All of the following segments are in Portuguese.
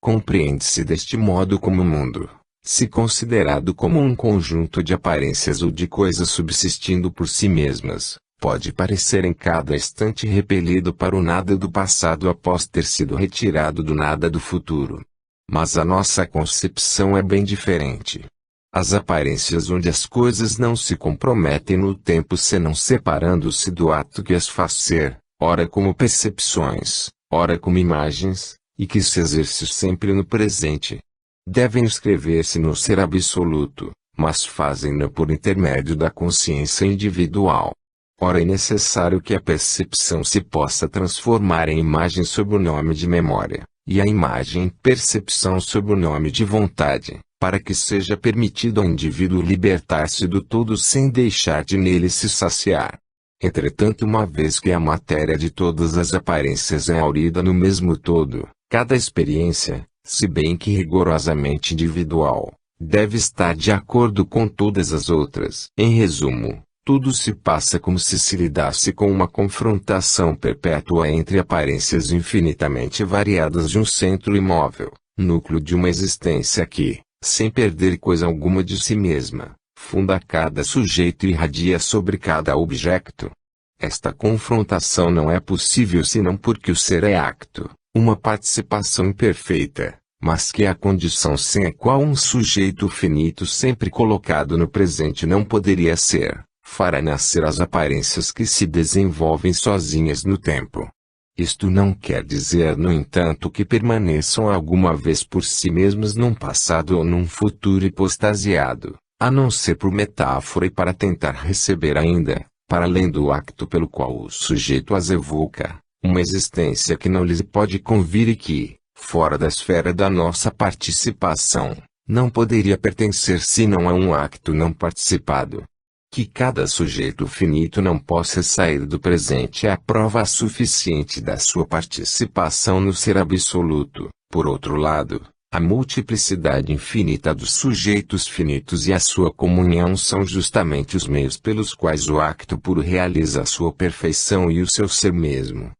Compreende-se deste modo como o mundo, se considerado como um conjunto de aparências ou de coisas subsistindo por si mesmas, pode parecer em cada instante repelido para o nada do passado após ter sido retirado do nada do futuro. Mas a nossa concepção é bem diferente. As aparências onde as coisas não se comprometem no tempo senão separando-se do ato que as faz ser, ora como percepções, ora como imagens, e que se exerce sempre no presente. Devem escrever-se no ser absoluto, mas fazem-no por intermédio da consciência individual. Ora é necessário que a percepção se possa transformar em imagem sob o nome de memória, e a imagem em percepção sob o nome de vontade, para que seja permitido ao indivíduo libertar-se do todo sem deixar de nele se saciar. Entretanto, uma vez que a matéria de todas as aparências é aurida no mesmo todo, cada experiência, se bem que rigorosamente individual, deve estar de acordo com todas as outras. Em resumo, tudo se passa como se lidasse com uma confrontação perpétua entre aparências infinitamente variadas de um centro imóvel, núcleo de uma existência que, sem perder coisa alguma de si mesma, funda cada sujeito e irradia sobre cada objeto. Esta confrontação não é possível senão porque o ser é acto, uma participação imperfeita, mas que é a condição sem a qual um sujeito finito sempre colocado no presente não poderia ser, fará nascer as aparências que se desenvolvem sozinhas no tempo. Isto não quer dizer, no entanto, que permaneçam alguma vez por si mesmas num passado ou num futuro hipostasiado, a não ser por metáfora e para tentar receber ainda, para além do acto pelo qual o sujeito as evoca, uma existência que não lhes pode convir e que, fora da esfera da nossa participação, não poderia pertencer senão a um acto não participado. Que cada sujeito finito não possa sair do presente é a prova suficiente da sua participação no ser absoluto. Por outro lado, a multiplicidade infinita dos sujeitos finitos e a sua comunhão são justamente os meios pelos quais o acto puro realiza a sua perfeição e o seu ser mesmo.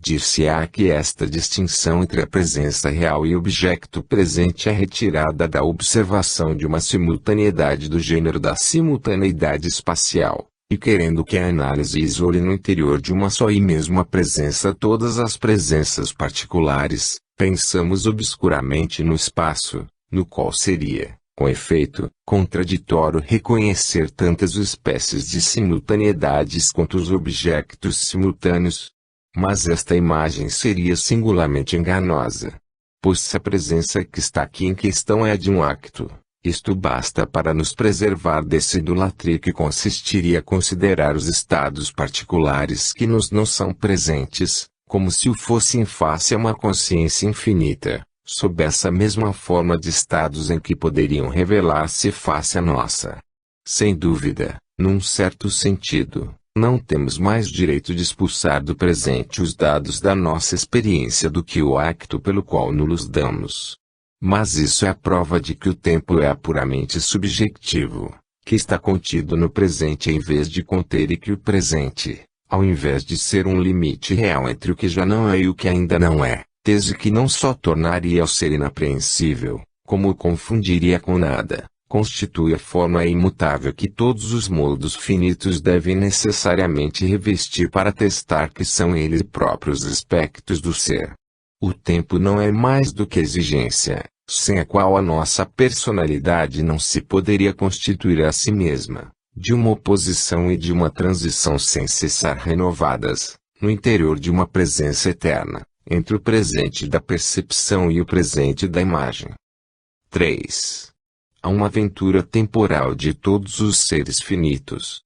Dir-se-á que esta distinção entre a presença real e objeto presente é retirada da observação de uma simultaneidade do gênero da simultaneidade espacial, e querendo que a análise isole no interior de uma só e mesma presença todas as presenças particulares, pensamos obscuramente no espaço, no qual seria, com efeito, contraditório reconhecer tantas espécies de simultaneidades quanto os objetos simultâneos. Mas esta imagem seria singularmente enganosa. Pois se a presença que está aqui em questão é a de um acto, isto basta para nos preservar dessa idolatria que consistiria a considerar os estados particulares que nos não são presentes, como se o fossem face a uma consciência infinita, sob essa mesma forma de estados em que poderiam revelar-se face a nossa. Sem dúvida, num certo sentido, não temos mais direito de expulsar do presente os dados da nossa experiência do que o acto pelo qual nos damos. Mas isso é a prova de que o tempo é puramente subjetivo, que está contido no presente em vez de conter e que o presente, ao invés de ser um limite real entre o que já não é e o que ainda não é, desde que não só tornaria o ser inapreensível, como o confundiria com nada, constitui a forma imutável que todos os modos finitos devem necessariamente revestir para atestar que são eles próprios aspectos do ser. O tempo não é mais do que exigência, sem a qual a nossa personalidade não se poderia constituir a si mesma, de uma oposição e de uma transição sem cessar renovadas, no interior de uma presença eterna, entre o presente da percepção e o presente da imagem. 3. Há uma aventura temporal de todos os seres finitos.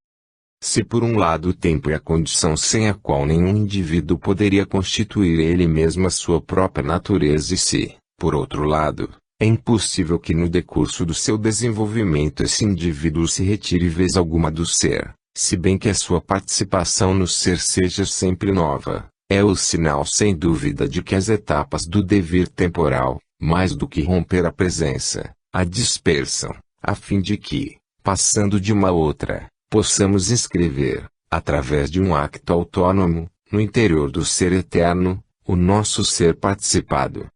Se por um lado o tempo é a condição sem a qual nenhum indivíduo poderia constituir ele mesmo a sua própria natureza e se, por outro lado, é impossível que no decurso do seu desenvolvimento esse indivíduo se retire vez alguma do ser, se bem que a sua participação no ser seja sempre nova, é o sinal sem dúvida de que as etapas do devir temporal, mais do que romper a presença, a dispersam, a fim de que, passando de uma a outra, possamos inscrever, através de um acto autônomo, no interior do ser eterno, o nosso ser participado.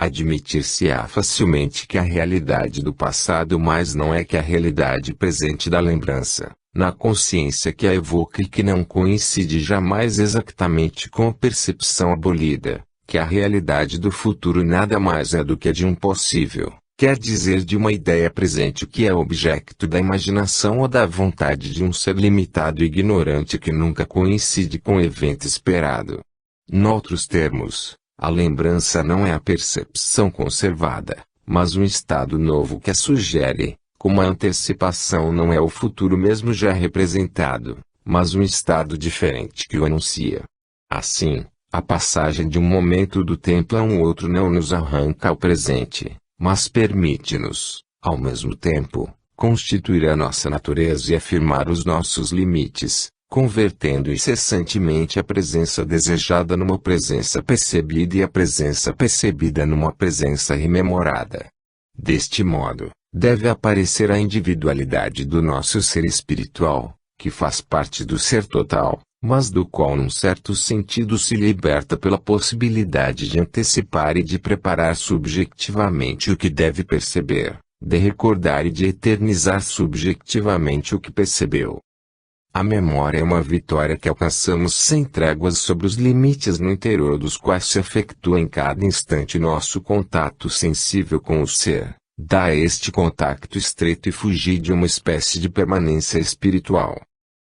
Admitir-se-á facilmente que a realidade do passado mais não é que a realidade presente da lembrança, na consciência que a evoca e que não coincide jamais exatamente com a percepção abolida, que a realidade do futuro nada mais é do que a de um possível, quer dizer de uma ideia presente que é objeto da imaginação ou da vontade de um ser limitado e ignorante que nunca coincide com o evento esperado. Noutros termos, a lembrança não é a percepção conservada, mas um estado novo que a sugere, como a antecipação não é o futuro mesmo já representado, mas um estado diferente que o anuncia. Assim, a passagem de um momento do tempo a um outro não nos arranca ao presente, mas permite-nos, ao mesmo tempo, constituir a nossa natureza e afirmar os nossos limites, convertendo incessantemente a presença desejada numa presença percebida e a presença percebida numa presença rememorada. Deste modo, deve aparecer a individualidade do nosso ser espiritual, que faz parte do ser total, mas do qual num certo sentido se liberta pela possibilidade de antecipar e de preparar subjetivamente o que deve perceber, de recordar e de eternizar subjetivamente o que percebeu. A memória é uma vitória que alcançamos sem tréguas sobre os limites no interior dos quais se efetua em cada instante nosso contato sensível com o ser, dá a este contato estreito e fugir de uma espécie de permanência espiritual.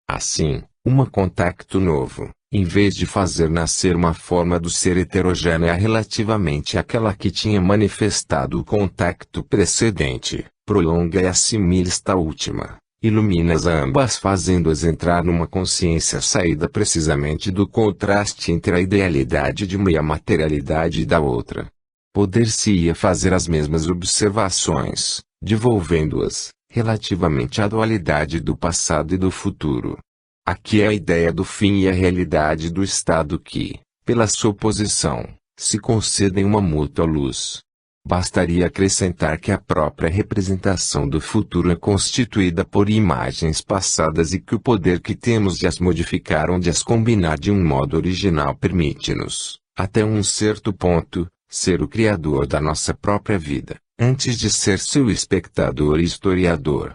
Assim, contato novo, em vez de fazer nascer uma forma do ser heterogênea relativamente àquela que tinha manifestado o contato precedente, prolonga e assimila esta última. Ilumina-as a ambas fazendo-as entrar numa consciência saída precisamente do contraste entre a idealidade de uma e a materialidade da outra. Poder-se-ia fazer as mesmas observações, devolvendo-as, relativamente à dualidade do passado e do futuro. Aqui é a ideia do fim e a realidade do estado que, pela sua posição, se concedem uma mútua luz. Bastaria acrescentar que a própria representação do futuro é constituída por imagens passadas e que o poder que temos de as modificar ou de as combinar de um modo original permite-nos, até um certo ponto, ser o criador da nossa própria vida, antes de ser seu espectador e historiador.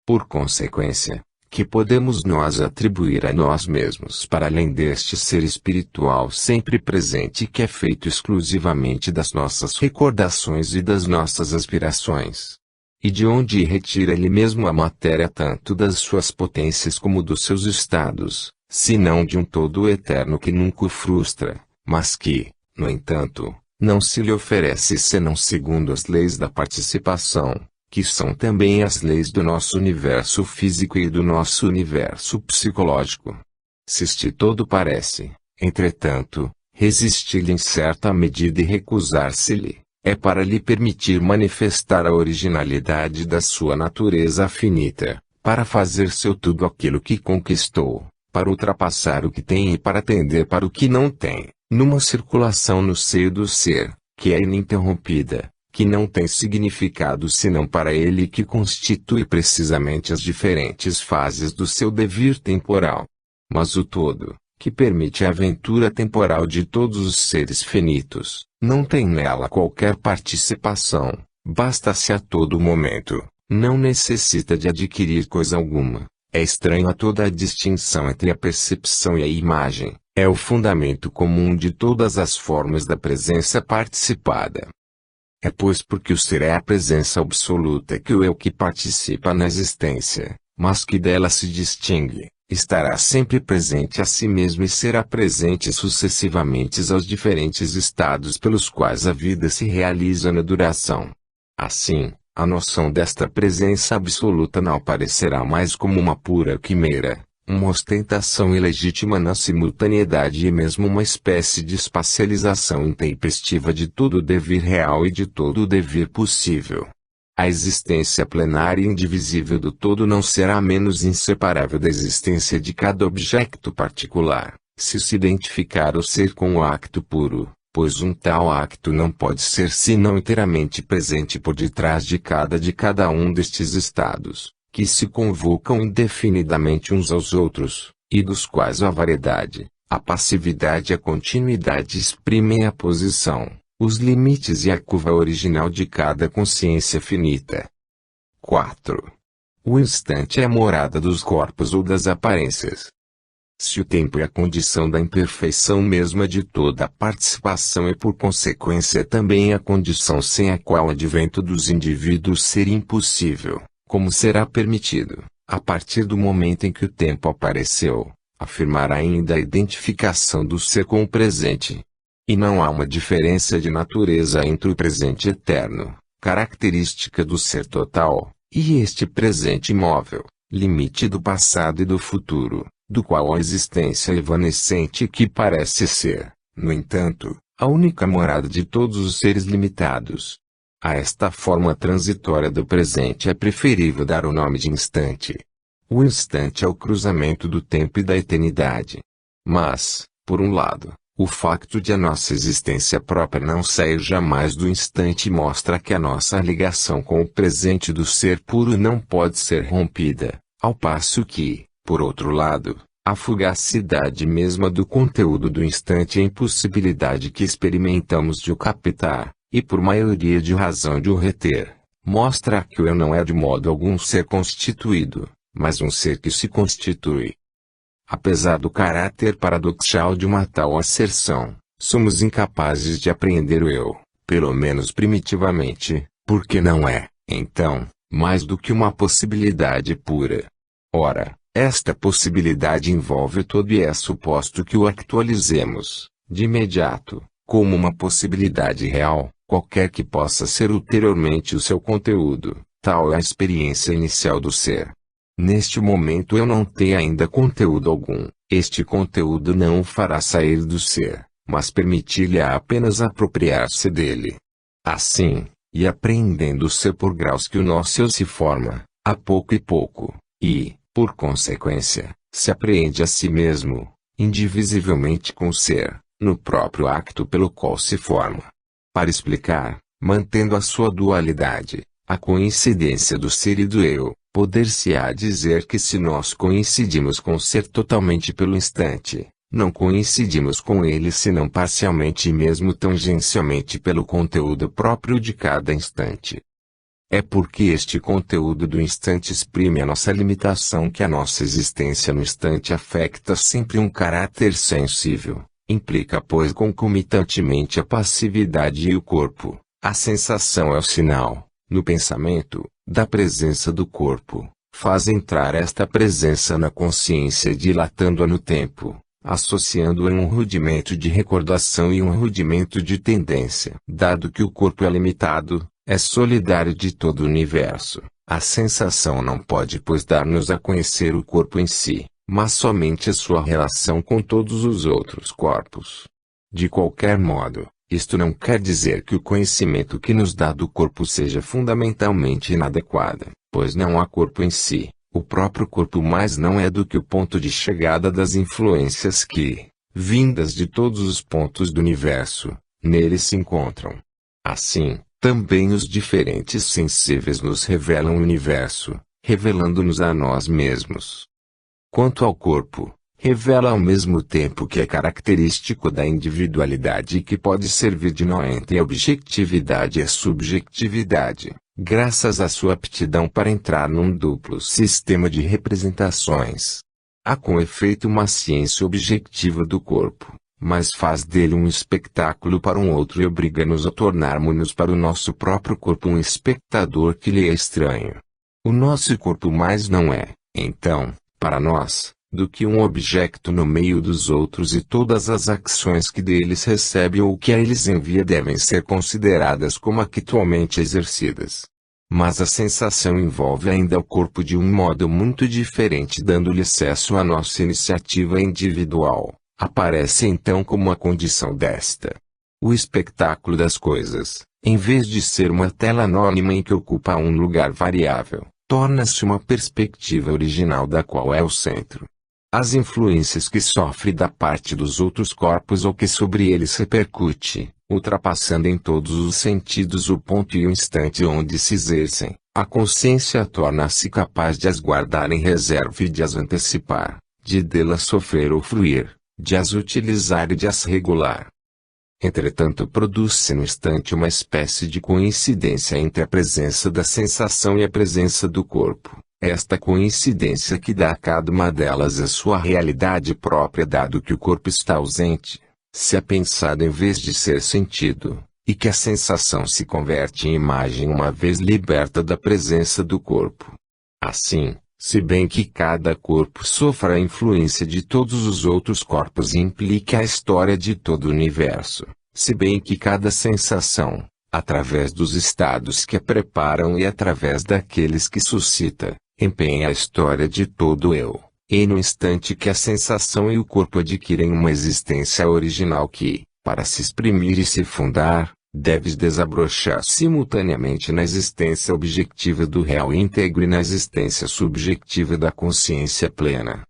Por consequência, que podemos nós atribuir a nós mesmos para além deste ser espiritual sempre presente que é feito exclusivamente das nossas recordações e das nossas aspirações? E de onde retira ele mesmo a matéria tanto das suas potências como dos seus estados, senão de um todo eterno que nunca o frustra, mas que, no entanto, não se lhe oferece senão segundo as leis da participação, que são também as leis do nosso universo físico e do nosso universo psicológico. Se este todo parece, entretanto, resistir-lhe em certa medida e recusar-se-lhe, é para lhe permitir manifestar a originalidade da sua natureza finita, para fazer seu tudo aquilo que conquistou, para ultrapassar o que tem e para tender para o que não tem, numa circulação no seio do ser, que é ininterrompida, que não tem significado senão para ele e que constitui precisamente as diferentes fases do seu devir temporal. Mas o todo, que permite a aventura temporal de todos os seres finitos, não tem nela qualquer participação, basta-se a todo momento, não necessita de adquirir coisa alguma, é estranho a toda a distinção entre a percepção e a imagem, é o fundamento comum de todas as formas da presença participada. É pois porque o ser é a presença absoluta que o eu que participa na existência, mas que dela se distingue, estará sempre presente a si mesmo e será presente sucessivamente aos diferentes estados pelos quais a vida se realiza na duração. Assim, a noção desta presença absoluta não aparecerá mais como uma pura quimera, uma ostentação ilegítima na simultaneidade e mesmo uma espécie de espacialização intempestiva de todo o devir real e de todo o devir possível. A existência plenária e indivisível do todo não será menos inseparável da existência de cada objeto particular, se identificar o ser com o acto puro, pois um tal acto não pode ser senão inteiramente presente por detrás de cada um destes estados, que se convocam indefinidamente uns aos outros, e dos quais a variedade, a passividade e a continuidade exprimem a posição, os limites e a curva original de cada consciência finita. 4. O instante é a morada dos corpos ou das aparências. Se o tempo é a condição da imperfeição mesma de toda a participação e por consequência também a condição sem a qual o advento dos indivíduos seria impossível, como será permitido, a partir do momento em que o tempo apareceu, afirmar ainda a identificação do ser com o presente? E não há uma diferença de natureza entre o presente eterno, característica do ser total, e este presente imóvel, limite do passado e do futuro, do qual a existência evanescente que parece ser, no entanto, a única morada de todos os seres limitados. A esta forma transitória do presente é preferível dar o nome de instante. O instante é o cruzamento do tempo e da eternidade. Mas, por um lado, o facto de a nossa existência própria não sair jamais do instante mostra que a nossa ligação com o presente do ser puro não pode ser rompida, ao passo que, por outro lado, a fugacidade mesma do conteúdo do instante e a impossibilidade que experimentamos de o captar, e por maioria de razão de o reter, mostra que o eu não é de modo algum ser constituído, mas um ser que se constitui. Apesar do caráter paradoxal de uma tal asserção, somos incapazes de apreender o eu, pelo menos primitivamente, porque não é, então, mais do que uma possibilidade pura. Ora, esta possibilidade envolve o todo e é suposto que o actualizemos, de imediato, como uma possibilidade real, qualquer que possa ser ulteriormente o seu conteúdo, tal é a experiência inicial do ser. Neste momento eu não tenho ainda conteúdo algum, este conteúdo não o fará sair do ser, mas permitir-lhe apenas apropriar-se dele. Assim, e apreendendo o ser por graus que o nosso eu se forma, a pouco e pouco, e, por consequência, se apreende a si mesmo, indivisivelmente com o ser, no próprio acto pelo qual se forma. Para explicar, mantendo a sua dualidade, a coincidência do ser e do eu, poder-se-á dizer que se nós coincidimos com o ser totalmente pelo instante, não coincidimos com ele senão parcialmente e mesmo tangencialmente pelo conteúdo próprio de cada instante. É porque este conteúdo do instante exprime a nossa limitação que a nossa existência no instante afecta sempre um caráter sensível, implica pois concomitantemente a passividade e o corpo, a sensação é o sinal, no pensamento, da presença do corpo, faz entrar esta presença na consciência dilatando-a no tempo, associando-a a um rudimento de recordação e um rudimento de tendência. Dado que o corpo é limitado, é solidário de todo o universo, a sensação não pode pois dar-nos a conhecer o corpo em si, mas somente a sua relação com todos os outros corpos. De qualquer modo, isto não quer dizer que o conhecimento que nos dá do corpo seja fundamentalmente inadequado, pois não há corpo em si, o próprio corpo mais não é do que o ponto de chegada das influências que, vindas de todos os pontos do universo, nele se encontram. Assim, também os diferentes sensíveis nos revelam o universo, revelando-nos a nós mesmos. Quanto ao corpo, revela ao mesmo tempo que é característico da individualidade e que pode servir de nó entre a objetividade e a subjetividade, graças à sua aptidão para entrar num duplo sistema de representações. Há com efeito uma ciência objetiva do corpo, mas faz dele um espetáculo para um outro e obriga-nos a tornarmos-nos para o nosso próprio corpo um espectador que lhe é estranho. O nosso corpo mais não é, então, para nós, do que um objeto no meio dos outros e todas as ações que deles recebe ou que a eles envia devem ser consideradas como actualmente exercidas. Mas a sensação envolve ainda o corpo de um modo muito diferente dando-lhe acesso à nossa iniciativa individual, aparece então como a condição desta. O espetáculo das coisas, em vez de ser uma tela anônima em que ocupa um lugar variável, torna-se uma perspectiva original da qual é o centro. As influências que sofre da parte dos outros corpos ou que sobre eles repercute, ultrapassando em todos os sentidos o ponto e o instante onde se exercem, a consciência torna-se capaz de as guardar em reserva e de as antecipar, de delas sofrer ou fruir, de as utilizar e de as regular. Entretanto, produz-se no instante uma espécie de coincidência entre a presença da sensação e a presença do corpo. Esta coincidência que dá a cada uma delas a sua realidade própria, dado que o corpo está ausente, se é pensado em vez de ser sentido, e que a sensação se converte em imagem uma vez liberta da presença do corpo. Assim, se bem que cada corpo sofra a influência de todos os outros corpos e implique a história de todo o universo, se bem que cada sensação, através dos estados que a preparam e através daqueles que suscita, empenha a história de todo o eu, e no instante que a sensação e o corpo adquirem uma existência original que, para se exprimir e se fundar, deve desabrochar simultaneamente na existência objetiva do real íntegro e na existência subjetiva da consciência plena.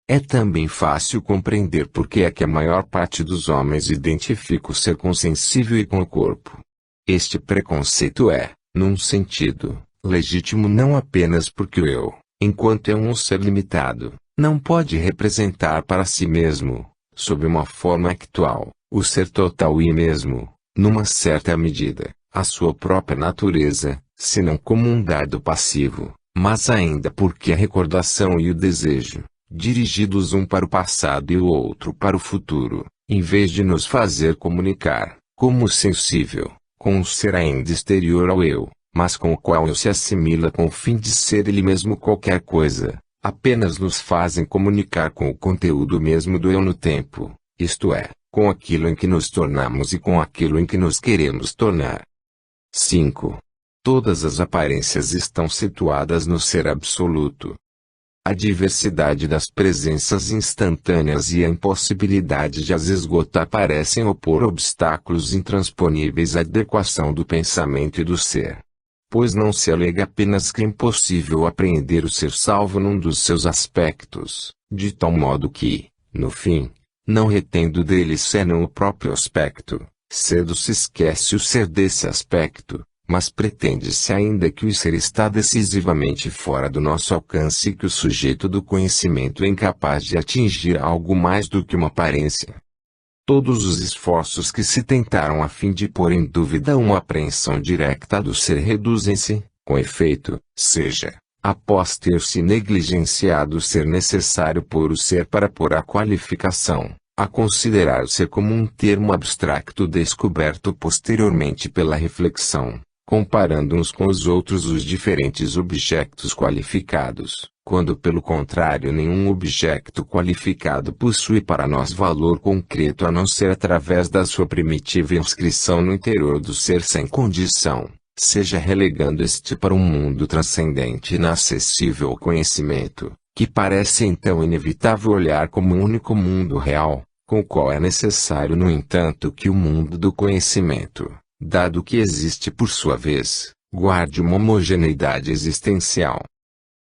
É também fácil compreender por que é que a maior parte dos homens identifica o ser com o sensível e com o corpo. Este preconceito é, num sentido, legítimo não apenas porque o eu, enquanto é um ser limitado, não pode representar para si mesmo, sob uma forma actual, o ser total e mesmo, numa certa medida, a sua própria natureza, senão como um dado passivo, mas ainda porque a recordação e o desejo, dirigidos um para o passado e o outro para o futuro, em vez de nos fazer comunicar, como sensível, com um ser ainda exterior ao eu, mas com o qual eu se assimila com o fim de ser ele mesmo qualquer coisa, apenas nos fazem comunicar com o conteúdo mesmo do eu no tempo, isto é, com aquilo em que nos tornamos e com aquilo em que nos queremos tornar. 5. Todas as aparências estão situadas no ser absoluto. A diversidade das presenças instantâneas e a impossibilidade de as esgotar parecem opor obstáculos intransponíveis à adequação do pensamento e do ser. Pois não se alega apenas que é impossível apreender o ser salvo num dos seus aspectos, de tal modo que, no fim, não retendo dele senão o próprio aspecto, cedo se esquece o ser desse aspecto, mas pretende-se ainda que o ser está decisivamente fora do nosso alcance e que o sujeito do conhecimento é incapaz de atingir algo mais do que uma aparência. Todos os esforços que se tentaram a fim de pôr em dúvida uma apreensão direta do ser reduzem-se, com efeito, seja, após ter-se negligenciado o ser necessário por o ser para pôr a qualificação, a considerar o ser como um termo abstracto descoberto posteriormente pela reflexão, comparando uns com os outros os diferentes objetos qualificados, quando pelo contrário nenhum objeto qualificado possui para nós valor concreto a não ser através da sua primitiva inscrição no interior do ser sem condição, seja relegando este para um mundo transcendente e inacessível ao conhecimento, que parece então inevitável olhar como um único mundo real, com o qual é necessário no entanto que o mundo do conhecimento, dado que existe por sua vez, guarde uma homogeneidade existencial.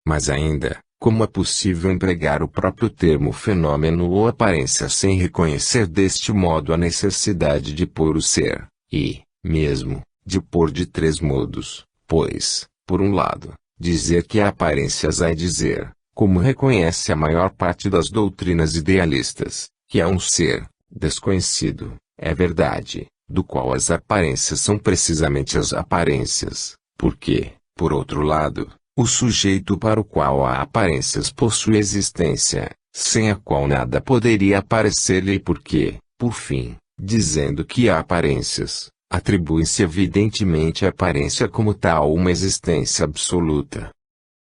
Mas ainda, como é possível empregar o próprio termo fenômeno ou aparência sem reconhecer deste modo a necessidade de pôr o ser, e, mesmo, de pôr de três modos, pois, por um lado, dizer que há aparências é dizer, como reconhece a maior parte das doutrinas idealistas, que há um ser, desconhecido, é verdade, do qual as aparências são precisamente as aparências, porque, por outro lado, o sujeito para o qual há aparências possui existência, sem a qual nada poderia aparecer-lhe e porque, por fim, dizendo que há aparências, atribui-se evidentemente à aparência como tal uma existência absoluta.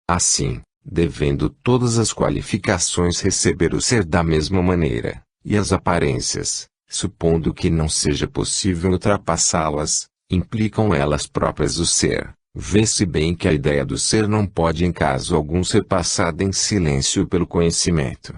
Assim, devendo todas as qualificações receber o ser da mesma maneira, e as aparências, supondo que não seja possível ultrapassá-las, implicam elas próprias o ser, vê-se bem que a ideia do ser não pode em caso algum ser passada em silêncio pelo conhecimento.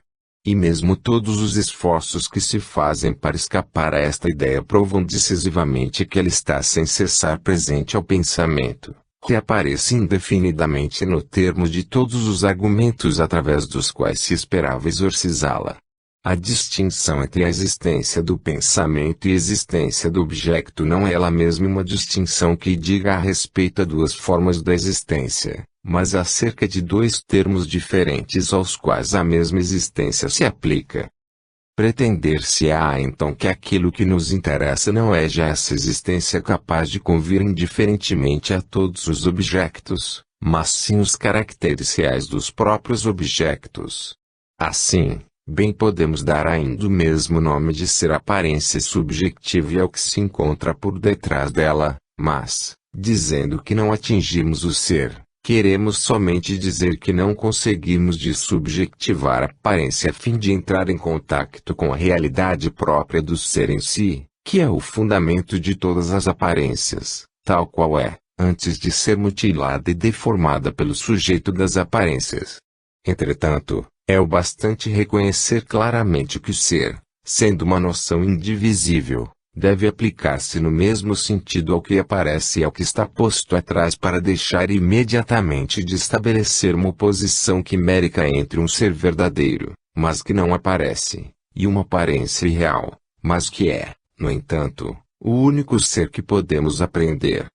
E mesmo todos os esforços que se fazem para escapar a esta ideia provam decisivamente que ela está sem cessar presente ao pensamento, que aparece indefinidamente no termo de todos os argumentos através dos quais se esperava exorcizá-la. A distinção entre a existência do pensamento e a existência do objeto não é ela mesma uma distinção que diga a respeito a duas formas da existência, mas acerca de dois termos diferentes aos quais a mesma existência se aplica. Pretender-se-á então que aquilo que nos interessa não é já essa existência capaz de convir indiferentemente a todos os objetos, mas sim os caracteres reais dos próprios objetos. Assim, bem podemos dar ainda o mesmo nome de ser aparência subjetiva e ao que se encontra por detrás dela, mas, dizendo que não atingimos o ser, queremos somente dizer que não conseguimos de subjetivar a aparência a fim de entrar em contato com a realidade própria do ser em si, que é o fundamento de todas as aparências, tal qual é, antes de ser mutilada e deformada pelo sujeito das aparências. Entretanto, é o bastante reconhecer claramente que o ser, sendo uma noção indivisível, deve aplicar-se no mesmo sentido ao que aparece e ao que está posto atrás para deixar imediatamente de estabelecer uma oposição quimérica entre um ser verdadeiro, mas que não aparece, e uma aparência irreal, mas que é, no entanto, o único ser que podemos apreender.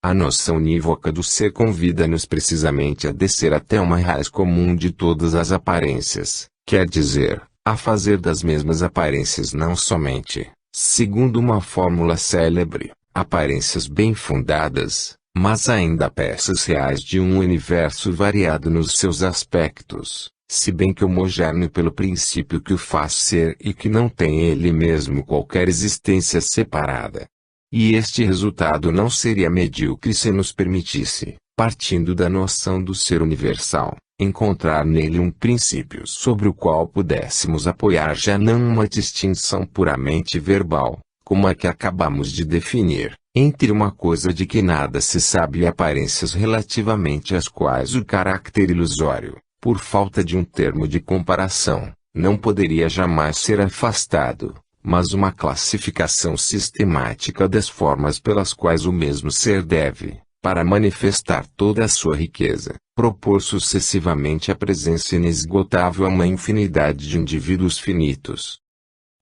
A noção unívoca do ser convida-nos precisamente a descer até uma raiz comum de todas as aparências, quer dizer, a fazer das mesmas aparências não somente, segundo uma fórmula célebre, aparências bem fundadas, mas ainda peças reais de um universo variado nos seus aspectos, se bem que homogêneo pelo princípio que o faz ser e que não tem ele mesmo qualquer existência separada. E este resultado não seria medíocre se nos permitisse, partindo da noção do ser universal, encontrar nele um princípio sobre o qual pudéssemos apoiar já não uma distinção puramente verbal, como a que acabamos de definir, entre uma coisa de que nada se sabe e aparências relativamente às quais o caráter ilusório, por falta de um termo de comparação, não poderia jamais ser afastado, mas uma classificação sistemática das formas pelas quais o mesmo ser deve, para manifestar toda a sua riqueza, propor sucessivamente a presença inesgotável a uma infinidade de indivíduos finitos.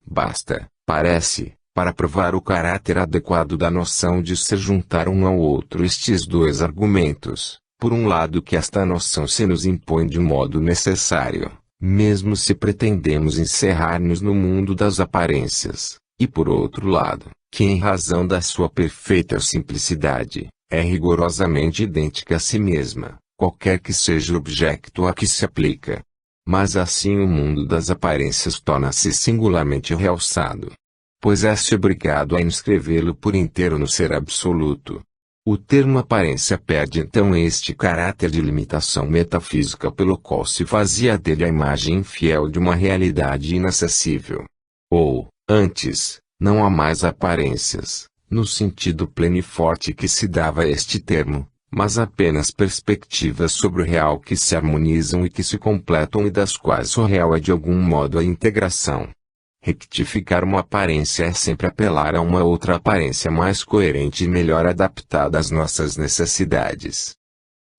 Basta, parece, para provar o caráter adequado da noção de ser juntar um ao outro estes dois argumentos, por um lado que esta noção se nos impõe de modo necessário, mesmo se pretendemos encerrar-nos no mundo das aparências, e por outro lado, que em razão da sua perfeita simplicidade, é rigorosamente idêntica a si mesma, qualquer que seja o objeto a que se aplica. Mas assim o mundo das aparências torna-se singularmente realçado, pois é-se obrigado a inscrevê-lo por inteiro no ser absoluto. O termo aparência perde então este caráter de limitação metafísica pelo qual se fazia dele a imagem infiel de uma realidade inacessível. Ou, antes, não há mais aparências, no sentido pleno e forte que se dava a este termo, mas apenas perspectivas sobre o real que se harmonizam e que se completam e das quais o real é de algum modo a integração. Rectificar uma aparência é sempre apelar a uma outra aparência mais coerente e melhor adaptada às nossas necessidades.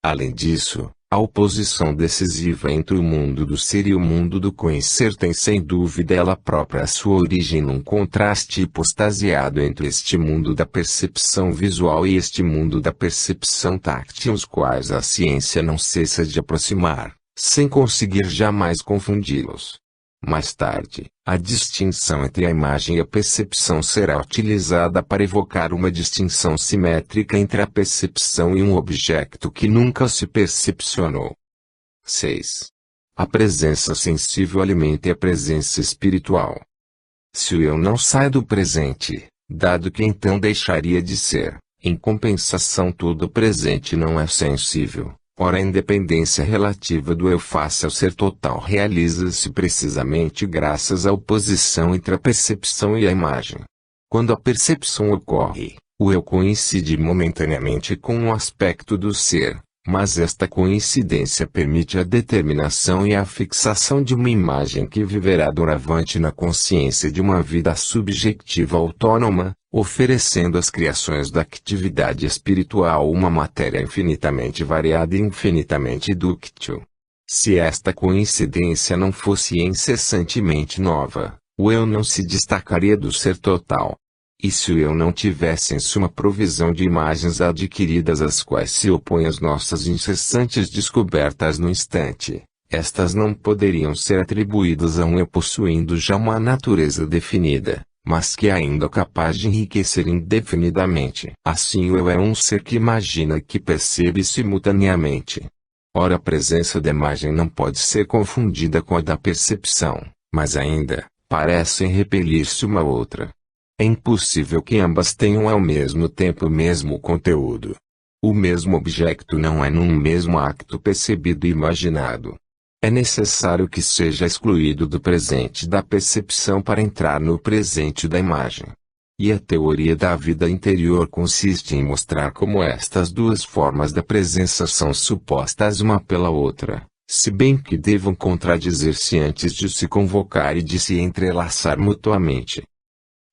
Além disso, a oposição decisiva entre o mundo do ser e o mundo do conhecer tem sem dúvida ela própria a sua origem num contraste hipostasiado entre este mundo da percepção visual e este mundo da percepção táctil, os quais a ciência não cessa de aproximar, sem conseguir jamais confundi-los. Mais tarde, a distinção entre a imagem e a percepção será utilizada para evocar uma distinção simétrica entre a percepção e um objeto que nunca se percepcionou. 6. A presença sensível alimenta a presença espiritual. Se o eu não sai do presente, dado que então deixaria de ser, em compensação todo o presente não é sensível. Ora, a independência relativa do eu face ao ser total realiza-se precisamente graças à oposição entre a percepção e a imagem. Quando a percepção ocorre, o eu coincide momentaneamente com o aspecto do ser, mas esta coincidência permite a determinação e a fixação de uma imagem que viverá doravante na consciência de uma vida subjetiva autônoma, oferecendo às criações da atividade espiritual uma matéria infinitamente variada e infinitamente dúctil. Se esta coincidência não fosse incessantemente nova, o eu não se destacaria do ser total. E se o eu não tivesse em suma provisão de imagens adquiridas às quais se opõem as nossas incessantes descobertas no instante, Estas não poderiam ser atribuídas a um eu possuindo já uma natureza definida, mas que é ainda capaz de enriquecer indefinidamente. Assim o eu é um ser que imagina e que percebe simultaneamente. Ora, a presença da imagem não pode ser confundida com a da percepção, mas ainda, parecem repelir-se uma outra. É impossível que ambas tenham ao mesmo tempo o mesmo conteúdo. O mesmo objeto não é num mesmo acto percebido e imaginado. É necessário que seja excluído do presente da percepção para entrar no presente da imagem. E a teoria da vida interior consiste em mostrar como estas duas formas da presença são supostas uma pela outra, se bem que devam contradizer-se antes de se convocar e de se entrelaçar mutuamente.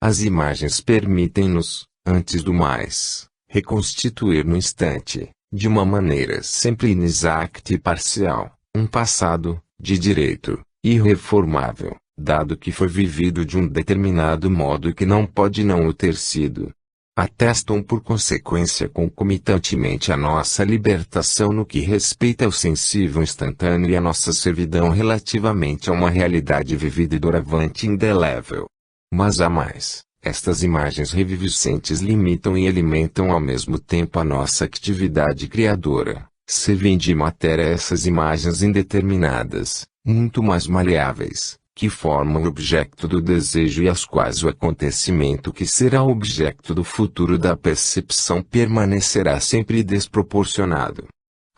As imagens permitem-nos, antes do mais, reconstituir no instante, de uma maneira sempre inexata e parcial, um passado, de direito, irreformável, dado que foi vivido de um determinado modo e que não pode não o ter sido. Atestam por consequência concomitantemente a nossa libertação no que respeita ao sensível instantâneo e a nossa servidão relativamente a uma realidade vivida e doravante indelével. Mas há mais. Estas imagens reviviscentes limitam e alimentam ao mesmo tempo a nossa atividade criadora, servindo de matéria essas imagens indeterminadas, muito mais maleáveis, que formam o objeto do desejo e às quais o acontecimento que será objeto do futuro da percepção permanecerá sempre desproporcionado.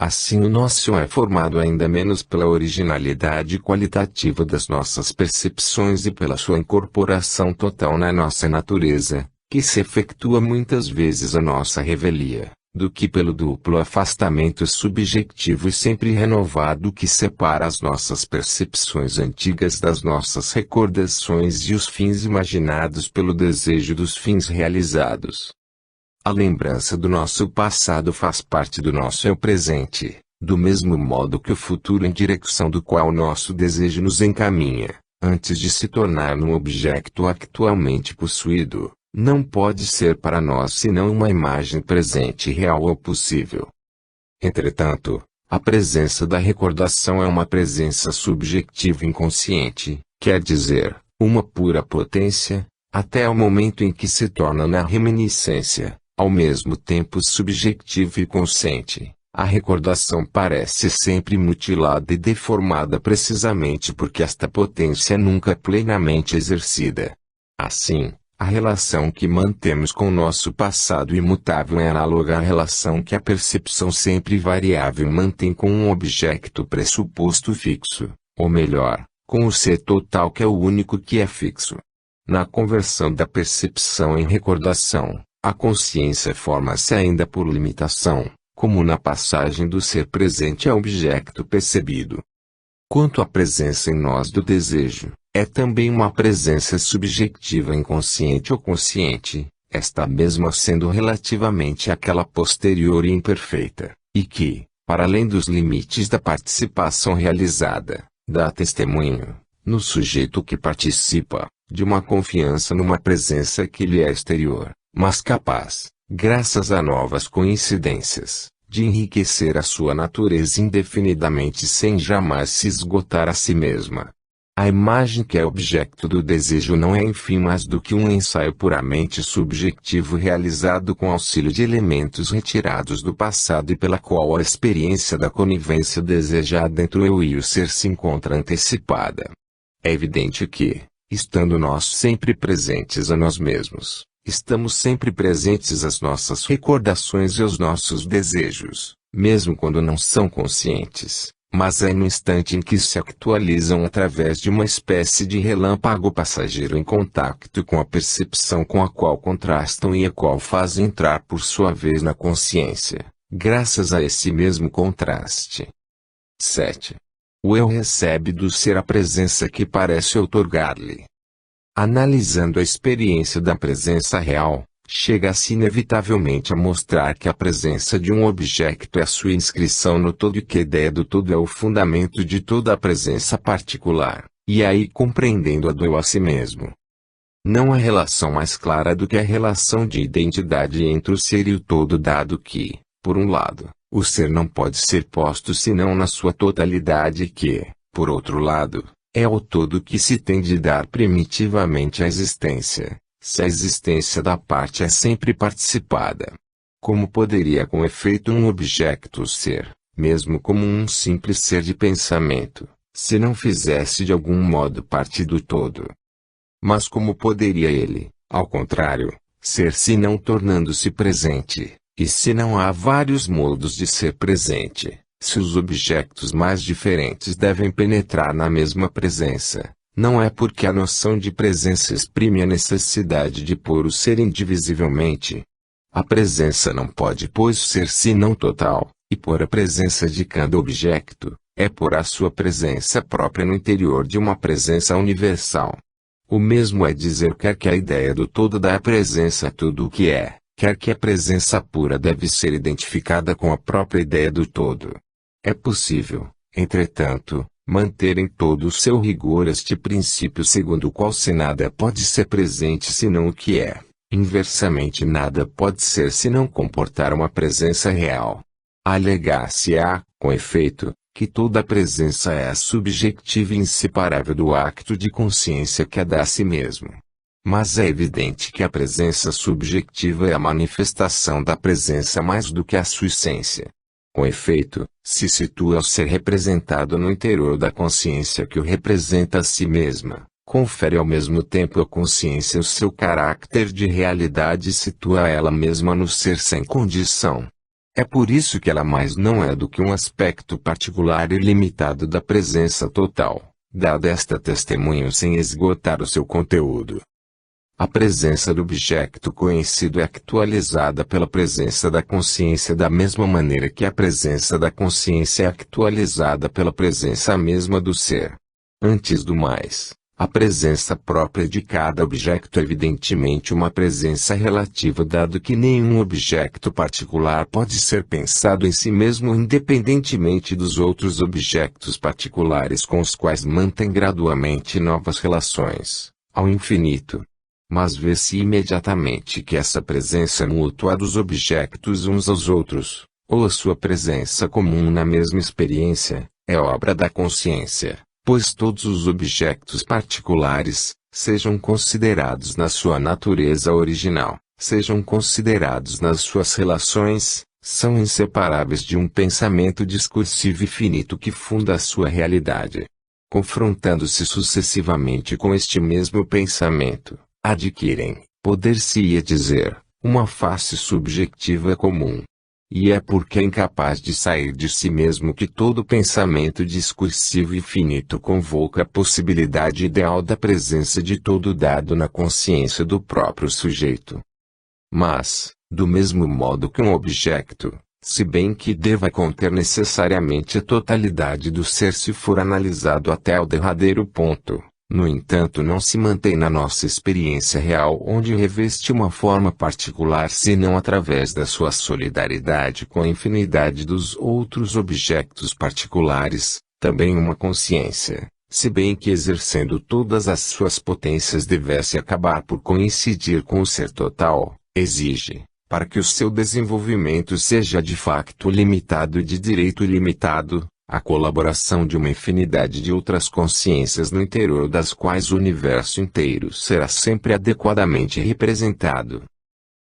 Assim o nosso é formado ainda menos pela originalidade qualitativa das nossas percepções e pela sua incorporação total na nossa natureza, que se efetua muitas vezes a nossa revelia, do que pelo duplo afastamento subjetivo e sempre renovado que separa as nossas percepções antigas das nossas recordações e os fins imaginados pelo desejo dos fins realizados. A lembrança do nosso passado faz parte do nosso eu presente, do mesmo modo que o futuro em direção do qual nosso desejo nos encaminha, antes de se tornar um objeto actualmente possuído, não pode ser para nós senão uma imagem presente real ou possível. Entretanto, a presença da recordação é uma presença subjetiva inconsciente, quer dizer, uma pura potência, até o momento em que se torna na reminiscência, ao mesmo tempo subjetiva e consciente. A recordação parece sempre mutilada e deformada precisamente porque esta potência nunca é plenamente exercida. Assim, a relação que mantemos com o nosso passado imutável é análoga à relação que a percepção sempre variável mantém com um objeto pressuposto fixo, ou melhor, com o ser total que é o único que é fixo. Na conversão da percepção em recordação, a consciência forma-se ainda por limitação, como na passagem do ser presente ao objeto percebido. Quanto à presença em nós do desejo, é também uma presença subjetiva inconsciente ou consciente, esta mesma sendo relativamente àquela posterior e imperfeita, e que, para além dos limites da participação realizada, dá testemunho, no sujeito que participa, de uma confiança numa presença que lhe é exterior, mas capaz, graças a novas coincidências, de enriquecer a sua natureza indefinidamente sem jamais se esgotar a si mesma. A imagem que é objeto do desejo não é enfim mais do que um ensaio puramente subjetivo realizado com auxílio de elementos retirados do passado e pela qual a experiência da conivência desejada entre o eu e o ser se encontra antecipada. É evidente que, estando nós sempre presentes a nós mesmos, estamos sempre presentes às nossas recordações e aos nossos desejos, mesmo quando não são conscientes, mas é no instante em que se actualizam através de uma espécie de relâmpago passageiro em contato com a percepção com a qual contrastam e a qual fazem entrar por sua vez na consciência, graças a esse mesmo contraste. 7. O eu recebe do ser a presença que parece outorgar-lhe. Analisando a experiência da presença real, chega-se inevitavelmente a mostrar que a presença de um objeto é a sua inscrição no todo e que a ideia do todo é o fundamento de toda a presença particular, e aí compreendendo a do eu a si mesmo. Não há relação mais clara do que a relação de identidade entre o ser e o todo, dado que, por um lado, O ser não pode ser posto senão na sua totalidade que, por outro lado, é o todo que se tem de dar primitivamente à existência, se a existência da parte é sempre participada. Como poderia com efeito um objeto ser, mesmo como um simples ser de pensamento, se não fizesse de algum modo parte do todo? Mas como poderia ele, ao contrário, ser se não tornando-se presente, e se não há vários modos de ser presente, se os objetos mais diferentes devem penetrar na mesma presença, não é porque a noção de presença exprime a necessidade de pôr o ser indivisivelmente. A presença não pode, pois, ser senão total, e por a presença de cada objeto, é por a sua presença própria no interior de uma presença universal. O mesmo é dizer quer que a ideia do todo dá presença a tudo o que é, quer que a presença pura deve ser identificada com a própria ideia do todo. É possível, entretanto, manter em todo o seu rigor este princípio segundo o qual se nada pode ser presente senão o que é, inversamente nada pode ser senão comportar uma presença real. Alegar-se-á, com efeito, que toda presença é subjetiva e inseparável do acto de consciência que a dá a si mesmo. Mas é evidente que a presença subjetiva é a manifestação da presença mais do que a sua essência. Com efeito, se situa o ser representado no interior da consciência que o representa a si mesma, confere ao mesmo tempo à consciência o seu caráter de realidade e situa ela mesma no ser sem condição. É por isso que ela mais não é do que um aspecto particular e limitado da presença total, dada esta testemunho sem esgotar o seu conteúdo. A presença do objeto conhecido é actualizada pela presença da consciência da mesma maneira que a presença da consciência é actualizada pela presença mesma do ser. Antes do mais, a presença própria de cada objeto é evidentemente uma presença relativa, dado que nenhum objeto particular pode ser pensado em si mesmo independentemente dos outros objetos particulares com os quais mantém gradualmente novas relações, ao infinito. Mas vê-se imediatamente que essa presença mútua dos objetos uns aos outros, ou a sua presença comum na mesma experiência, é obra da consciência. Pois todos os objetos particulares, sejam considerados na sua natureza original, sejam considerados nas suas relações, são inseparáveis de um pensamento discursivo e finito que funda a sua realidade. Confrontando-se sucessivamente com este mesmo pensamento, adquirem, poder-se-ia dizer, uma face subjetiva comum. E é porque é incapaz de sair de si mesmo que todo pensamento discursivo e finito convoca a possibilidade ideal da presença de todo dado na consciência do próprio sujeito. Mas, do mesmo modo que um objeto, se bem que deva conter necessariamente a totalidade do ser se for analisado até o derradeiro ponto, no entanto não se mantém na nossa experiência real onde reveste uma forma particular senão através da sua solidariedade com a infinidade dos outros objetos particulares, também uma consciência, se bem que exercendo todas as suas potências devesse acabar por coincidir com o ser total, exige, para que o seu desenvolvimento seja de facto limitado e de direito ilimitado, a colaboração de uma infinidade de outras consciências no interior das quais o universo inteiro será sempre adequadamente representado.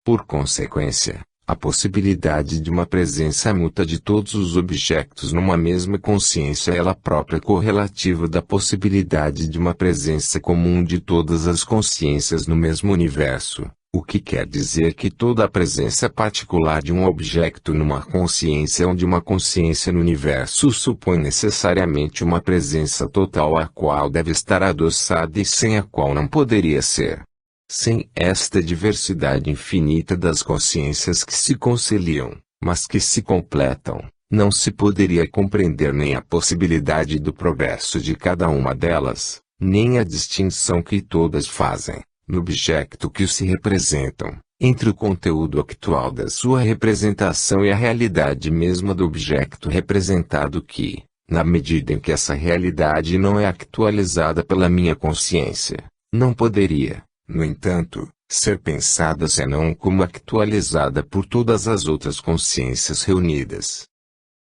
Por consequência, a possibilidade de uma presença mútua de todos os objetos numa mesma consciência é ela própria correlativa da possibilidade de uma presença comum de todas as consciências no mesmo universo. O que quer dizer que toda a presença particular de um objeto numa consciência ou de uma consciência no universo supõe necessariamente uma presença total à qual deve estar adoçada e sem a qual não poderia ser. Sem esta diversidade infinita das consciências que se conciliam, mas que se completam, não se poderia compreender nem a possibilidade do progresso de cada uma delas, nem a distinção que todas fazem, no objeto que se representam, entre o conteúdo actual da sua representação e a realidade mesma do objeto representado que, na medida em que essa realidade não é actualizada pela minha consciência, não poderia, no entanto, ser pensada senão como actualizada por todas as outras consciências reunidas.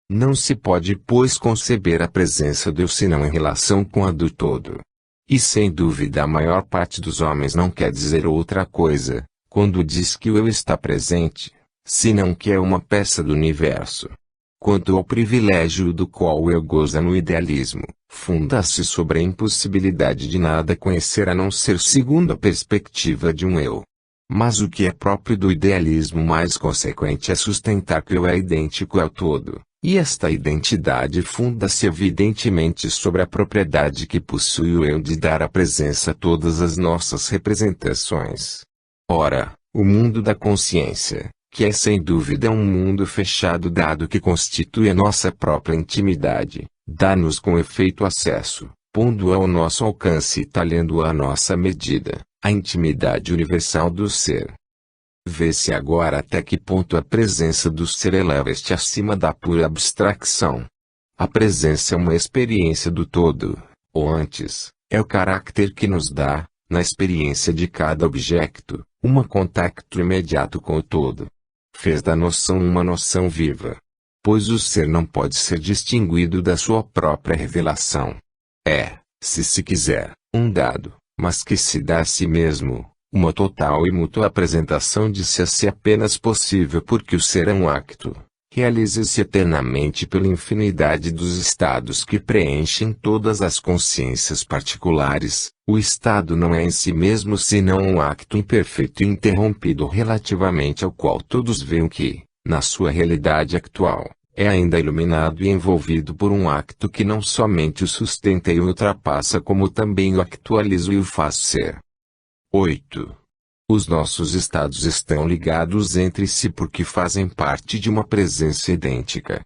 Não se pode, pois, conceber a presença do eu senão em relação com a do todo. E sem dúvida a maior parte dos homens não quer dizer outra coisa, quando diz que o eu está presente, senão que é uma peça do universo. Quanto ao privilégio do qual o eu goza no idealismo, funda-se sobre a impossibilidade de nada conhecer a não ser segundo a perspectiva de um eu. Mas o que é próprio do idealismo mais consequente é sustentar que o eu é idêntico ao todo, e esta identidade funda-se evidentemente sobre a propriedade que possui o eu de dar a presença a todas as nossas representações. Ora, o mundo da consciência, que é sem dúvida um mundo fechado dado que constitui a nossa própria intimidade, dá-nos com efeito acesso, pondo-a ao nosso alcance e talhando-a à nossa medida, a intimidade universal do ser. Vê-se agora até que ponto a presença do ser eleva-se acima da pura abstração. A presença é uma experiência do todo, ou antes, é o caráter que nos dá, na experiência de cada objeto, um contacto imediato com o todo. Fez da noção uma noção viva. Pois o ser não pode ser distinguido da sua própria revelação. É, se se quiser, um dado, mas que se dá a si mesmo, uma total e mútua apresentação de si a si apenas possível porque o ser é um acto. Realiza-se eternamente pela infinidade dos estados que preenchem todas as consciências particulares. O estado não é em si mesmo senão um acto imperfeito e interrompido relativamente ao qual todos veem que, na sua realidade atual, é ainda iluminado e envolvido por um acto que não somente o sustenta e o ultrapassa como também o actualiza e o faz ser. 8. Os nossos estados estão ligados entre si porque fazem parte de uma presença idêntica.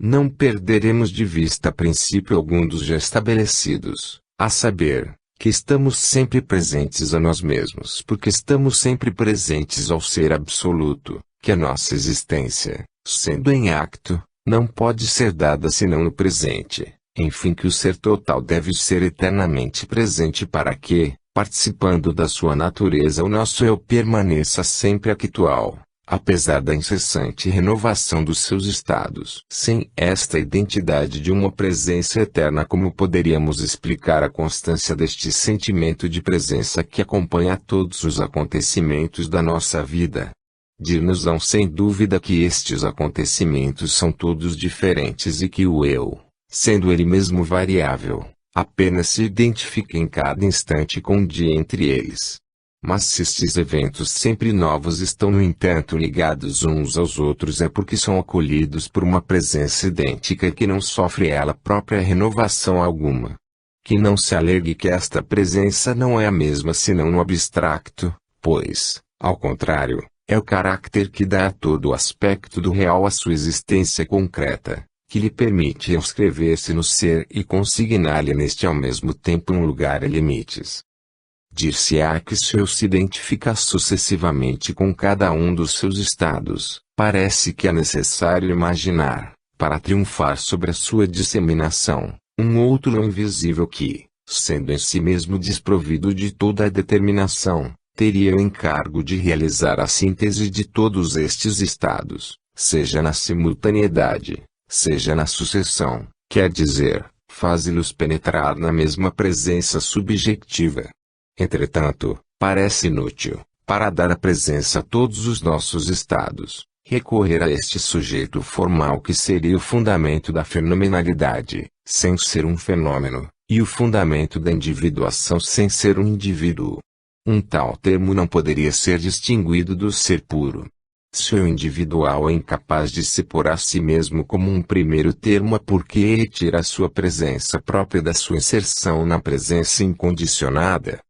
Não perderemos de vista princípio algum dos já estabelecidos, a saber, que estamos sempre presentes a nós mesmos porque estamos sempre presentes ao ser absoluto, que a nossa existência, sendo em acto, não pode ser dada senão no presente, enfim que o ser total deve ser eternamente presente para que, participando da sua natureza o nosso eu permaneça sempre actual, apesar da incessante renovação dos seus estados. Sem esta identidade de uma presença eterna, como poderíamos explicar a constância deste sentimento de presença que acompanha todos os acontecimentos da nossa vida? Dir-nos-ão sem dúvida que estes acontecimentos são todos diferentes e que o eu, sendo ele mesmo variável, apenas se identifica em cada instante com um dia entre eles. Mas se estes eventos sempre novos estão no entanto ligados uns aos outros é porque são acolhidos por uma presença idêntica que não sofre ela própria renovação alguma. Que não se alegue que esta presença não é a mesma senão no abstracto, pois, ao contrário, é o caráter que dá a todo o aspecto do real a sua existência concreta, que lhe permite inscrever-se no ser e consignar-lhe neste ao mesmo tempo um lugar e limites. Dir-se-á que se eu se identifica sucessivamente com cada um dos seus estados, parece que é necessário imaginar, para triunfar sobre a sua disseminação, um outro eu invisível que, sendo em si mesmo desprovido de toda a determinação, teria o encargo de realizar a síntese de todos estes estados, seja na simultaneidade, seja na sucessão, quer dizer, faz-los penetrar na mesma presença subjetiva. Entretanto, parece inútil, para dar a presença a todos os nossos estados, recorrer a este sujeito formal que seria o fundamento da fenomenalidade, sem ser um fenômeno, e o fundamento da individuação sem ser um indivíduo. Um tal termo não poderia ser distinguido do ser puro. Se o individual é incapaz de se pôr a si mesmo como um primeiro termo é porque retira a sua presença própria da sua inserção na presença incondicionada.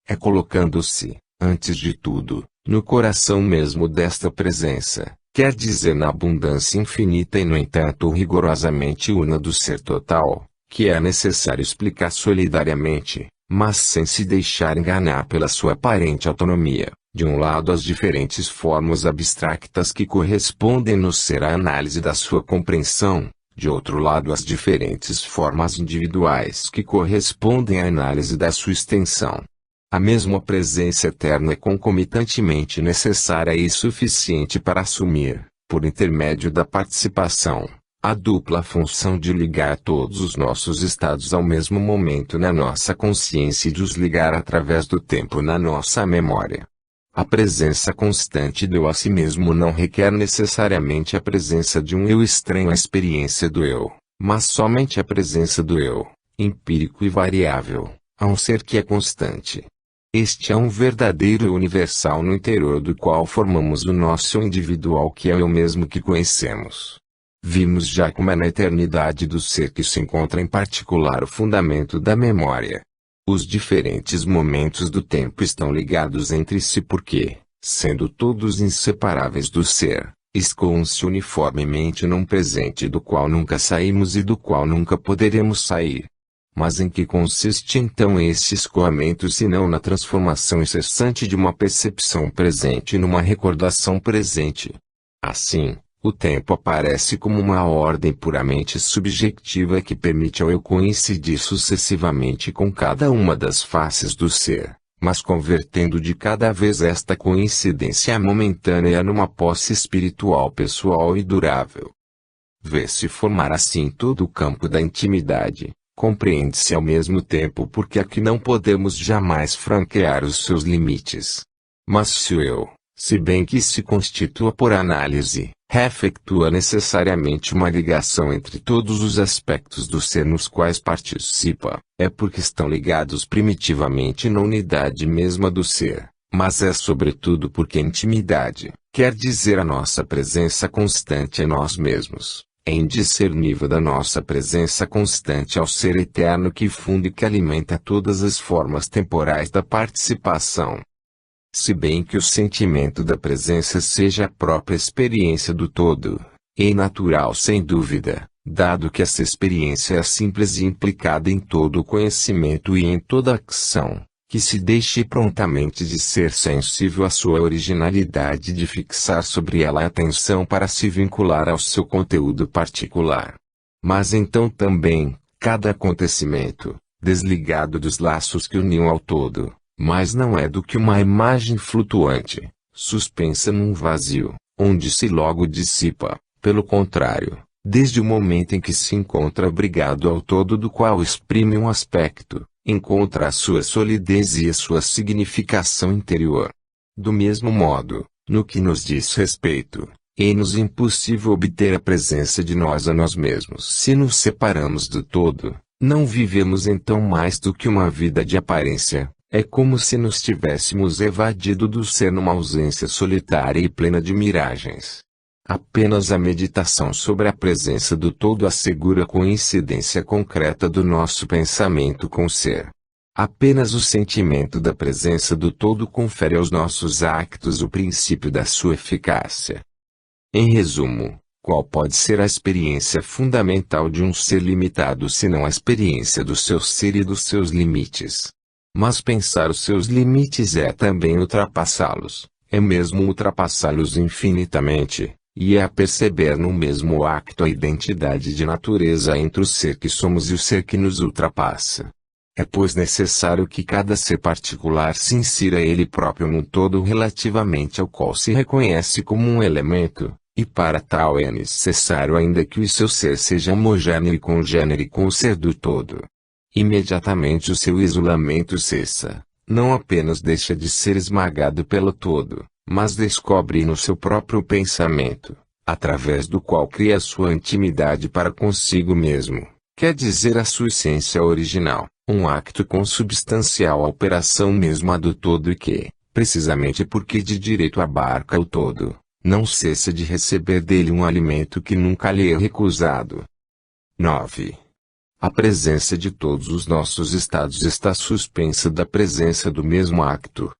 É colocando-se, antes de tudo, no coração mesmo desta presença, quer dizer na abundância infinita e no entanto rigorosamente una do ser total, que é necessário explicar solidariamente, mas sem se deixar enganar pela sua aparente autonomia. De um lado as diferentes formas abstractas que correspondem no ser à análise da sua compreensão, de outro lado as diferentes formas individuais que correspondem à análise da sua extensão. A mesma presença eterna é concomitantemente necessária e suficiente para assumir, por intermédio da participação, a dupla função de ligar todos os nossos estados ao mesmo momento na nossa consciência e de os ligar através do tempo na nossa memória. A presença constante do eu a si mesmo não requer necessariamente a presença de um eu estranho à experiência do eu, mas somente a presença do eu, empírico e variável, a um ser que é constante. Este é um verdadeiro eu universal no interior do qual formamos o nosso eu individual que é o eu mesmo que conhecemos. Vimos já como é na eternidade do ser que se encontra em particular o fundamento da memória. Os diferentes momentos do tempo estão ligados entre si porque, sendo todos inseparáveis do ser, escoam-se uniformemente num presente do qual nunca saímos e do qual nunca poderemos sair. Mas em que consiste então esse escoamento senão na transformação incessante de uma percepção presente numa recordação presente? Assim, o tempo aparece como uma ordem puramente subjetiva que permite ao eu coincidir sucessivamente com cada uma das faces do ser, mas convertendo de cada vez esta coincidência momentânea numa posse espiritual pessoal e durável. Vê-se formar assim todo o campo da intimidade. Compreende-se ao mesmo tempo porque aqui não podemos jamais franquear os seus limites. Mas se o eu, se bem que se constitua por análise, efetua necessariamente uma ligação entre todos os aspectos do ser nos quais participa, é porque estão ligados primitivamente na unidade mesma do ser, mas é sobretudo porque a intimidade, quer dizer a nossa presença constante em nós mesmos, é indiscernível da nossa presença constante ao ser eterno que funda e que alimenta todas as formas temporais da participação. Se bem que o sentimento da presença seja a própria experiência do todo, é natural sem dúvida, dado que essa experiência é simples e implicada em todo o conhecimento e em toda ação, que se deixe prontamente de ser sensível à sua originalidade de fixar sobre ela a atenção para se vincular ao seu conteúdo particular. Mas então também, cada acontecimento, desligado dos laços que uniam ao todo, mas não é do que uma imagem flutuante, suspensa num vazio, onde se logo dissipa, pelo contrário, desde o momento em que se encontra abrigado ao todo do qual exprime um aspecto, encontra a sua solidez e a sua significação interior. Do mesmo modo, no que nos diz respeito, é-nos impossível obter a presença de nós a nós mesmos se nos separamos do todo. Não vivemos então mais do que uma vida de aparência, é como se nos tivéssemos evadido do ser numa ausência solitária e plena de miragens. Apenas a meditação sobre a presença do todo assegura a coincidência concreta do nosso pensamento com o ser. Apenas o sentimento da presença do todo confere aos nossos actos o princípio da sua eficácia. Em resumo, qual pode ser a experiência fundamental de um ser limitado senão a experiência do seu ser e dos seus limites? Mas pensar os seus limites é também ultrapassá-los, é mesmo ultrapassá-los infinitamente. E é a perceber no mesmo acto a identidade de natureza entre o ser que somos e o ser que nos ultrapassa. É pois necessário que cada ser particular se insira ele próprio no todo relativamente ao qual se reconhece como um elemento, e para tal é necessário ainda que o seu ser seja homogêneo e congênere com o ser do todo. Imediatamente o seu isolamento cessa, não apenas deixa de ser esmagado pelo todo, mas descobre no seu próprio pensamento, através do qual cria sua intimidade para consigo mesmo, quer dizer a sua essência original, um acto consubstancial à operação mesma do todo e que, precisamente porque de direito abarca o todo, não cessa de receber dele um alimento que nunca lhe é recusado. 9. A presença de todos os nossos estados está suspensa da presença do mesmo acto.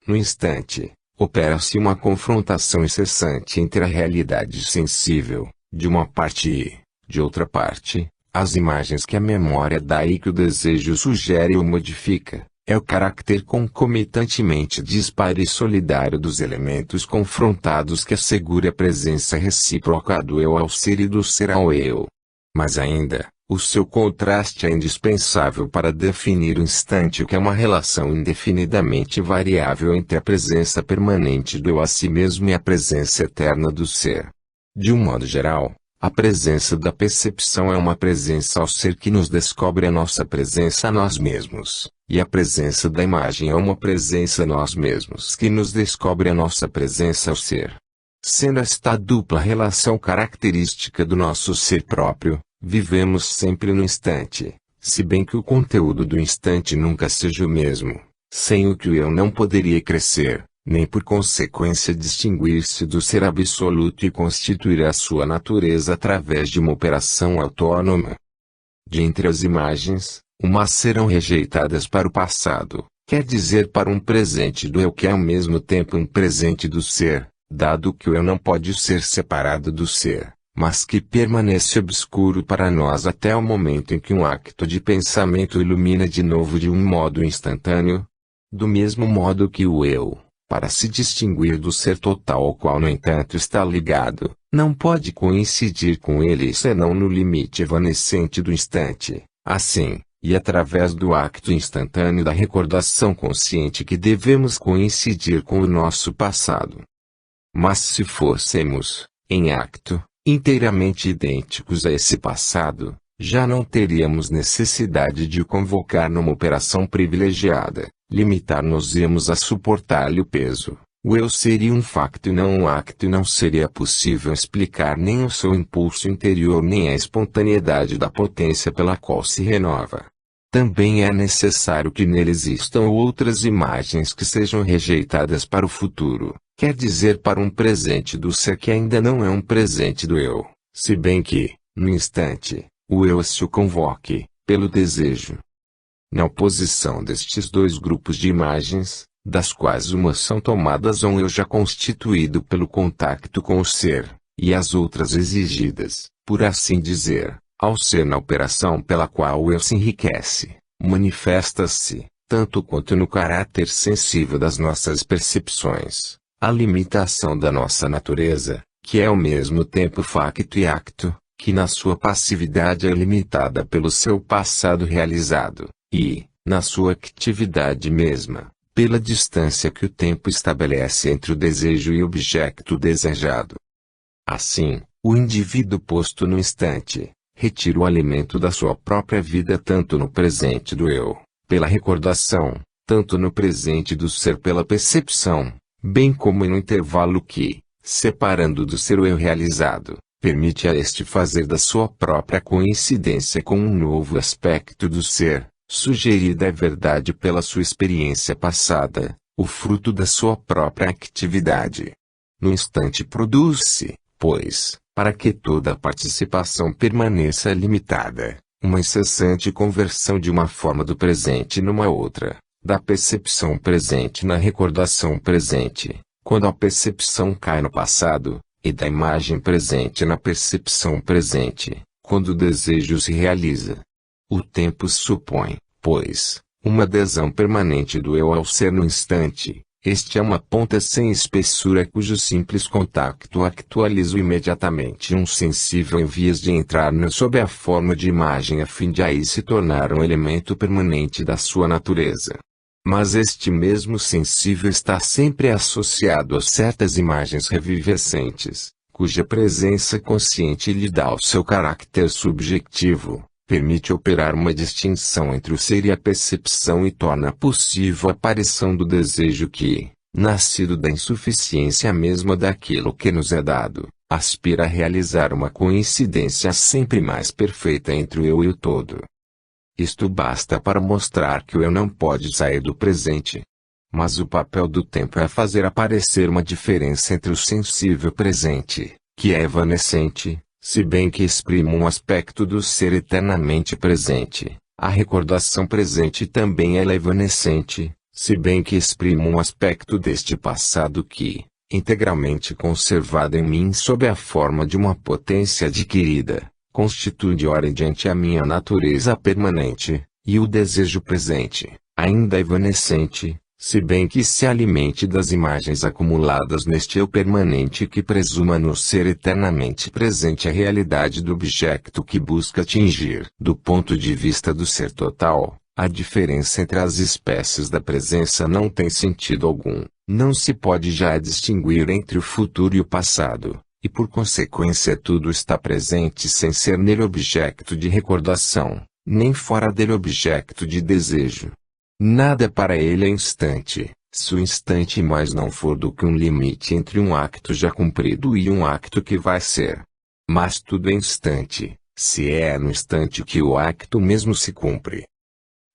No instante, opera-se uma confrontação incessante entre a realidade sensível, de uma parte e, de outra parte, as imagens que a memória dá e que o desejo sugere ou modifica. É o caráter concomitantemente disparo e solidário dos elementos confrontados que assegura a presença recíproca do eu ao ser e do ser ao eu. Mas ainda, O seu contraste é indispensável para definir o instante, que é uma relação indefinidamente variável entre a presença permanente do eu a si mesmo e a presença eterna do ser. De um modo geral, a presença da percepção é uma presença ao ser que nos descobre a nossa presença a nós mesmos, e a presença da imagem é uma presença a nós mesmos que nos descobre a nossa presença ao ser. Sendo esta dupla relação característica do nosso ser próprio, vivemos sempre no instante, se bem que o conteúdo do instante nunca seja o mesmo, sem o que o eu não poderia crescer, nem por consequência distinguir-se do ser absoluto e constituir a sua natureza através de uma operação autônoma. De entre as imagens, umas serão rejeitadas para o passado, quer dizer para um presente do eu que é ao mesmo tempo um presente do ser, dado que o eu não pode ser separado do ser, mas que permanece obscuro para nós até o momento em que um acto de pensamento ilumina de novo de um modo instantâneo. Do mesmo modo que o eu, para se distinguir do ser total ao qual no entanto está ligado, não pode coincidir com ele senão no limite evanescente do instante, assim, e através do acto instantâneo da recordação consciente que devemos coincidir com o nosso passado. Mas se fôssemos, em acto, inteiramente idênticos a esse passado, já não teríamos necessidade de o convocar numa operação privilegiada, limitar-nos-íamos a suportar-lhe o peso. O eu seria um facto e não um acto, e não seria possível explicar nem o seu impulso interior nem a espontaneidade da potência pela qual se renova. Também é necessário que nele existam outras imagens que sejam rejeitadas para o futuro, quer dizer para um presente do ser que ainda não é um presente do eu, se bem que, no instante, o eu se o convoque, pelo desejo. Na oposição destes dois grupos de imagens, das quais umas são tomadas a um eu já constituído pelo contacto com o ser, e as outras exigidas, por assim dizer, ao ser na operação pela qual o eu se enriquece, manifesta-se, tanto quanto no caráter sensível das nossas percepções, a limitação da nossa natureza, que é ao mesmo tempo facto e acto, que na sua passividade é limitada pelo seu passado realizado, e, na sua atividade mesma, pela distância que o tempo estabelece entre o desejo e o objeto desejado. Assim, o indivíduo posto no instante, retira o alimento da sua própria vida tanto no presente do eu, pela recordação, tanto no presente do ser pela percepção, bem como no intervalo que, separando do ser o eu realizado, permite a este fazer da sua própria coincidência com um novo aspecto do ser, sugerida é verdade pela sua experiência passada, o fruto da sua própria atividade. No instante produz-se, pois, para que toda a participação permaneça limitada, uma incessante conversão de uma forma do presente numa outra, da percepção presente na recordação presente, quando a percepção cai no passado, e da imagem presente na percepção presente, quando o desejo se realiza. O tempo supõe, pois, uma adesão permanente do eu ao ser no instante. Este é uma ponta sem espessura cujo simples contacto actualiza imediatamente um sensível em vias de entrar sob a forma de imagem a fim de aí se tornar um elemento permanente da sua natureza. Mas este mesmo sensível está sempre associado a certas imagens revivescentes, cuja presença consciente lhe dá o seu caráter subjetivo, permite operar uma distinção entre o ser e a percepção e torna possível a aparição do desejo que, nascido da insuficiência mesma daquilo que nos é dado, aspira a realizar uma coincidência sempre mais perfeita entre o eu e o todo. Isto basta para mostrar que o eu não pode sair do presente. Mas o papel do tempo é fazer aparecer uma diferença entre o sensível presente, que é evanescente, se bem que exprime um aspecto do ser eternamente presente. A recordação presente também é evanescente, se bem que exprime um aspecto deste passado que, integralmente conservado em mim sob a forma de uma potência adquirida, constitui de hora em diante a minha natureza permanente, e o desejo presente, ainda evanescente, se bem que se alimente das imagens acumuladas neste eu permanente que presuma no ser eternamente presente a realidade do objeto que busca atingir. Do ponto de vista do ser total, a diferença entre as espécies da presença não tem sentido algum. Não se pode já distinguir entre o futuro e o passado, e por consequência tudo está presente sem ser nele objeto de recordação, nem fora dele objeto de desejo. Nada para ele é instante, se o instante mais não for do que um limite entre um acto já cumprido e um acto que vai ser. Mas tudo é instante, se é no instante que o acto mesmo se cumpre.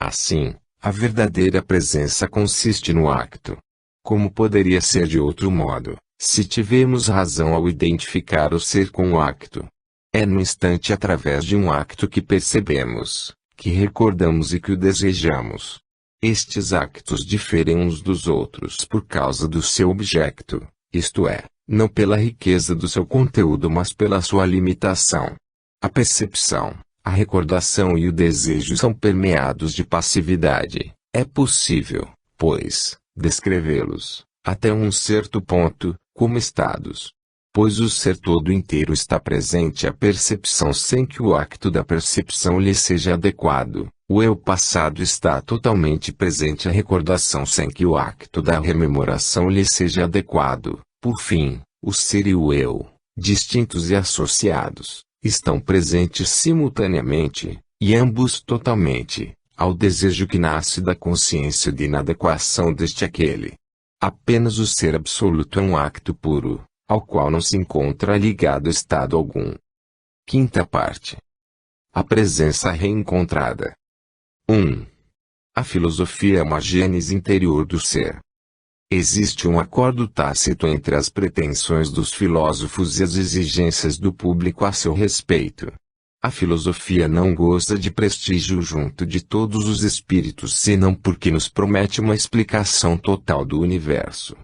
Assim, a verdadeira presença consiste no acto. Como poderia ser de outro modo, se tivemos razão ao identificar o ser com o acto? É no instante através de um acto que percebemos, que recordamos e que o desejamos. Estes actos diferem uns dos outros por causa do seu objeto, isto é, não pela riqueza do seu conteúdo mas pela sua limitação. A percepção, a recordação e o desejo são permeados de passividade. É possível, pois, descrevê-los, até um certo ponto, como estados. Pois o ser todo inteiro está presente à percepção sem que o acto da percepção lhe seja adequado. O eu passado está totalmente presente à recordação sem que o acto da rememoração lhe seja adequado. Por fim, o ser e o eu, distintos e associados, estão presentes simultaneamente, e ambos totalmente, ao desejo que nasce da consciência de inadequação deste àquele. Apenas o ser absoluto é um acto puro, ao qual não se encontra ligado estado algum. Quinta parte. A presença reencontrada. 1. A filosofia é uma gênese interior do ser. Existe um acordo tácito entre as pretensões dos filósofos e as exigências do público a seu respeito. A filosofia não goza de prestígio junto de todos os espíritos senão porque nos promete uma explicação total do universo.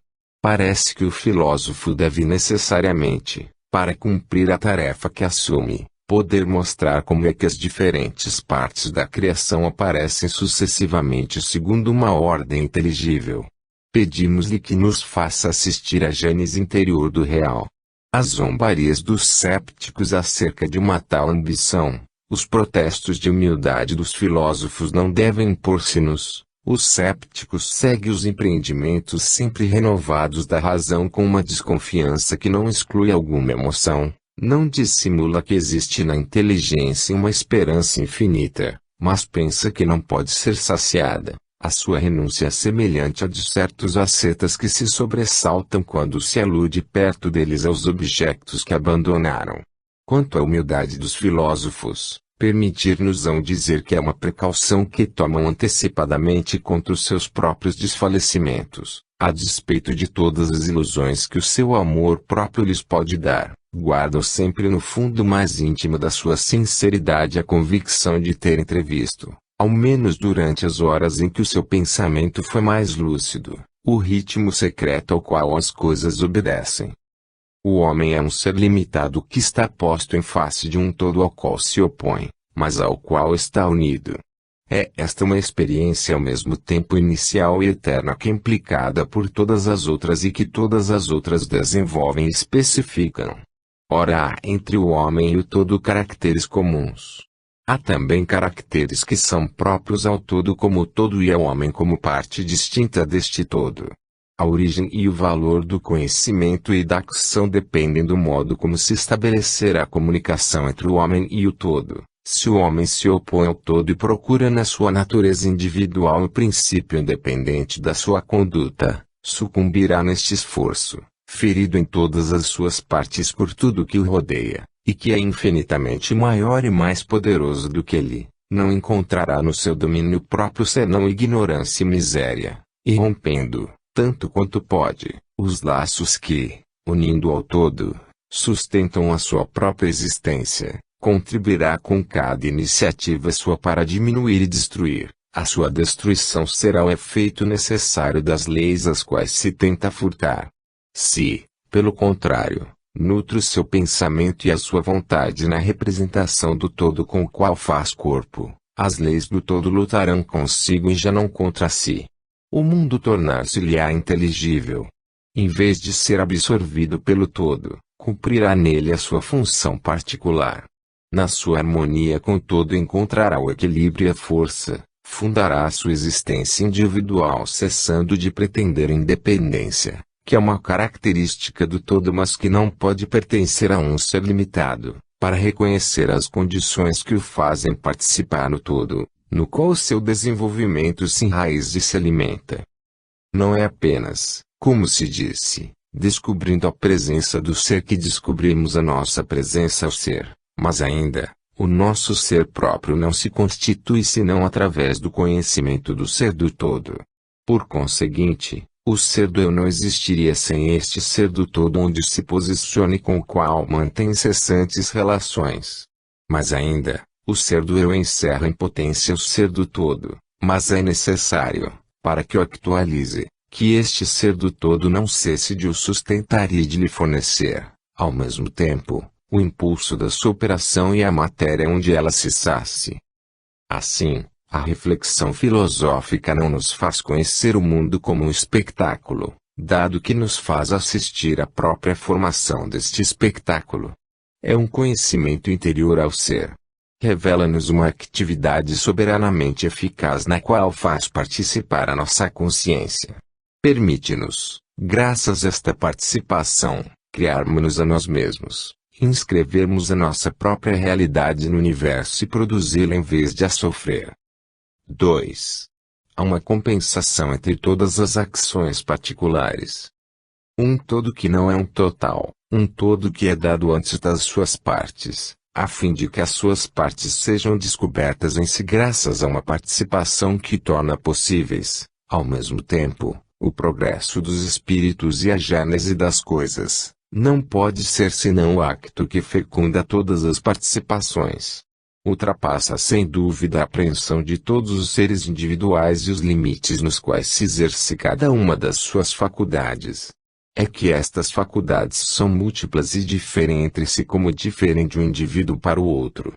Parece que o filósofo deve necessariamente, para cumprir a tarefa que assume, poder mostrar como é que as diferentes partes da criação aparecem sucessivamente segundo uma ordem inteligível. Pedimos-lhe que nos faça assistir à gênese interior do real. As zombarias dos cépticos acerca de uma tal ambição, os protestos de humildade dos filósofos não devem impor-se-nos. Os cépticos seguem os empreendimentos sempre renovados da razão com uma desconfiança que não exclui alguma emoção. Não dissimula que existe na inteligência uma esperança infinita, mas pensa que não pode ser saciada. A sua renúncia é semelhante à de certos ascetas que se sobressaltam quando se alude perto deles aos objetos que abandonaram. Quanto à humildade dos filósofos, permitir-nos-ão dizer que é uma precaução que tomam antecipadamente contra os seus próprios desfalecimentos, a despeito de todas as ilusões que o seu amor próprio lhes pode dar. Guardam sempre no fundo mais íntimo da sua sinceridade a convicção de ter entrevisto, ao menos durante as horas em que o seu pensamento foi mais lúcido, o ritmo secreto ao qual as coisas obedecem. O homem é um ser limitado que está posto em face de um todo ao qual se opõe, mas ao qual está unido. É esta uma experiência ao mesmo tempo inicial e eterna que é implicada por todas as outras e que todas as outras desenvolvem e especificam. Ora, há entre o homem e o todo caracteres comuns. Há também caracteres que são próprios ao todo como todo e ao homem como parte distinta deste todo. A origem e o valor do conhecimento e da ação dependem do modo como se estabelecerá a comunicação entre o homem e o todo. Se o homem se opõe ao todo e procura na sua natureza individual um princípio independente da sua conduta, sucumbirá neste esforço, ferido em todas as suas partes por tudo que o rodeia, e que é infinitamente maior e mais poderoso do que ele, não encontrará no seu domínio próprio senão ignorância e miséria, e rompendo, tanto quanto pode, os laços que, unindo ao todo, sustentam a sua própria existência, contribuirá com cada iniciativa sua para diminuir e destruir. A sua destruição será o efeito necessário das leis às quais se tenta furtar. Se, pelo contrário, nutre o seu pensamento e a sua vontade na representação do todo com o qual faz corpo, as leis do todo lutarão consigo e já não contra si. o mundo tornar-se-lhe-á inteligível. Em vez de ser absorvido pelo todo, cumprirá nele a sua função particular. Na sua harmonia com o todo encontrará o equilíbrio e a força, fundará a sua existência individual cessando de pretender independência, que é uma característica do todo mas que não pode pertencer a um ser limitado, para reconhecer as condições que o fazem participar no todo, no qual seu desenvolvimento se enraiza e se alimenta. Não é apenas, como se disse, descobrindo a presença do ser que descobrimos a nossa presença ao ser, mas ainda, o nosso ser próprio não se constitui senão através do conhecimento do ser do todo. Por conseguinte, o ser do eu não existiria sem este ser do todo onde se posicione com o qual mantém incessantes relações. Mas ainda, o ser do eu encerra em potência o ser do todo, mas é necessário, para que o actualize, que este ser do todo não cesse de o sustentar e de lhe fornecer, ao mesmo tempo, o impulso da sua operação e a matéria onde ela se sacie. Assim, a reflexão filosófica não nos faz conhecer o mundo como um espetáculo, dado que nos faz assistir à própria formação deste espetáculo. É um conhecimento interior ao ser. Revela-nos uma atividade soberanamente eficaz na qual faz participar a nossa consciência. Permite-nos, graças a esta participação, criarmos-nos a nós mesmos, inscrevermos a nossa própria realidade no universo e produzi-la em vez de a sofrer. 2. Há uma compensação entre todas as ações particulares. Um todo que não é um total, um todo que é dado antes das suas partes, a fim de que as suas partes sejam descobertas em si graças a uma participação que torna possíveis, ao mesmo tempo, o progresso dos espíritos e a gênese das coisas, não pode ser senão o acto que fecunda todas as participações. Ultrapassa sem dúvida a apreensão de todos os seres individuais e os limites nos quais se exerce cada uma das suas faculdades. É que estas faculdades são múltiplas e diferem entre si como diferem de um indivíduo para o outro.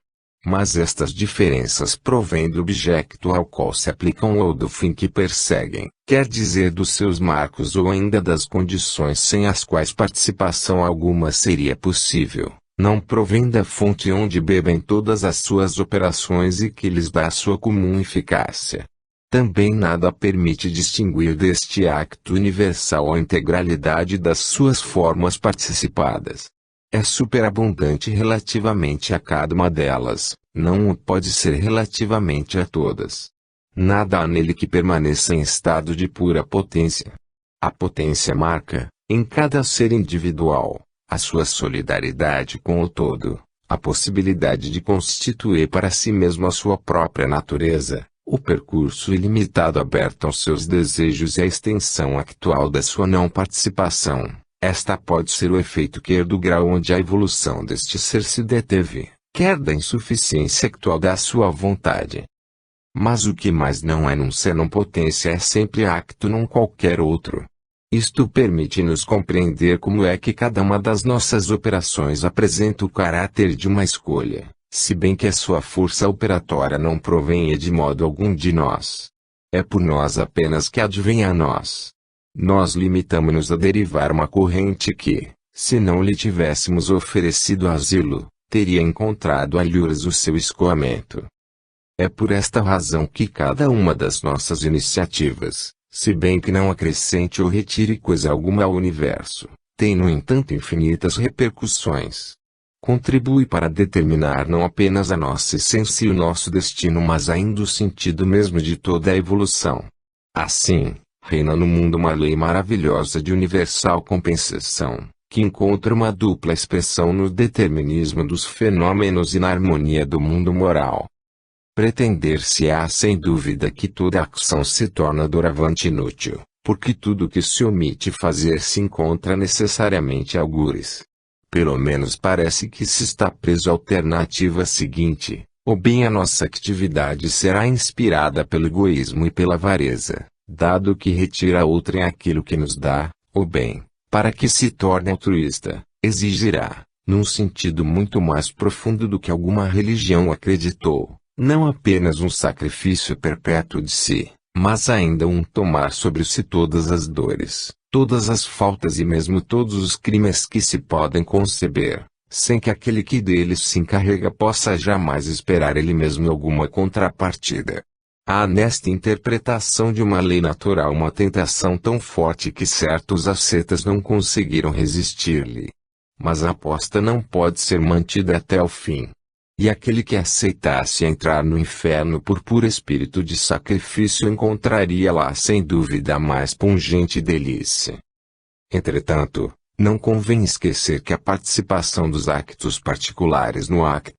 Mas estas diferenças provêm do objeto ao qual se aplicam ou do fim que perseguem, quer dizer dos seus marcos ou ainda das condições sem as quais participação alguma seria possível. Não provém da fonte onde bebem todas as suas operações e que lhes dá a sua comum eficácia. Também nada permite distinguir deste acto universal a integralidade das suas formas participadas. É superabundante relativamente a cada uma delas, não o pode ser relativamente a todas. Nada há nele que permaneça em estado de pura potência. A potência marca, em cada ser individual, a sua solidariedade com o todo, a possibilidade de constituir para si mesmo a sua própria natureza, o percurso ilimitado aberto aos seus desejos e a extensão actual da sua não participação. Esta pode ser o efeito quer do grau onde a evolução deste ser se deteve, quer da insuficiência actual da sua vontade. Mas o que mais não é num ser não potência é sempre acto num qualquer outro. Isto permite-nos compreender como é que cada uma das nossas operações apresenta o caráter de uma escolha, se bem que a sua força operatória não provenha de modo algum de nós. É por nós apenas que advém a nós. Nós limitamos-nos a derivar uma corrente que, se não lhe tivéssemos oferecido asilo, teria encontrado alhuras o seu escoamento. É por esta razão que cada uma das nossas iniciativas, se bem que não acrescente ou retire coisa alguma ao universo, tem no entanto infinitas repercussões. Contribui para determinar não apenas a nossa essência e o nosso destino mas ainda o sentido mesmo de toda a evolução. Assim, reina no mundo uma lei maravilhosa de universal compensação, que encontra uma dupla expressão no determinismo dos fenômenos e na harmonia do mundo moral. Pretender-se-á sem dúvida que toda ação se torna doravante inútil, porque tudo que se omite fazer se encontra necessariamente algures. Pelo menos parece que se está preso à alternativa seguinte, ou bem a nossa atividade será inspirada pelo egoísmo e pela avareza, dado que retira a outrem aquilo que nos dá, ou bem, para que se torne altruísta, exigirá, num sentido muito mais profundo do que alguma religião acreditou, não apenas um sacrifício perpétuo de si, Mas ainda um tomar sobre si todas as dores, todas as faltas e mesmo todos os crimes que se podem conceber, sem que aquele que deles se encarrega possa jamais esperar ele mesmo alguma contrapartida. Há nesta interpretação de uma lei natural uma tentação tão forte que certos ascetas não conseguiram resistir-lhe. Mas a aposta não pode ser mantida até o fim. E aquele que aceitasse entrar no inferno por puro espírito de sacrifício encontraria lá sem dúvida a mais pungente delícia. Entretanto, não convém esquecer que a participação dos actos particulares no acto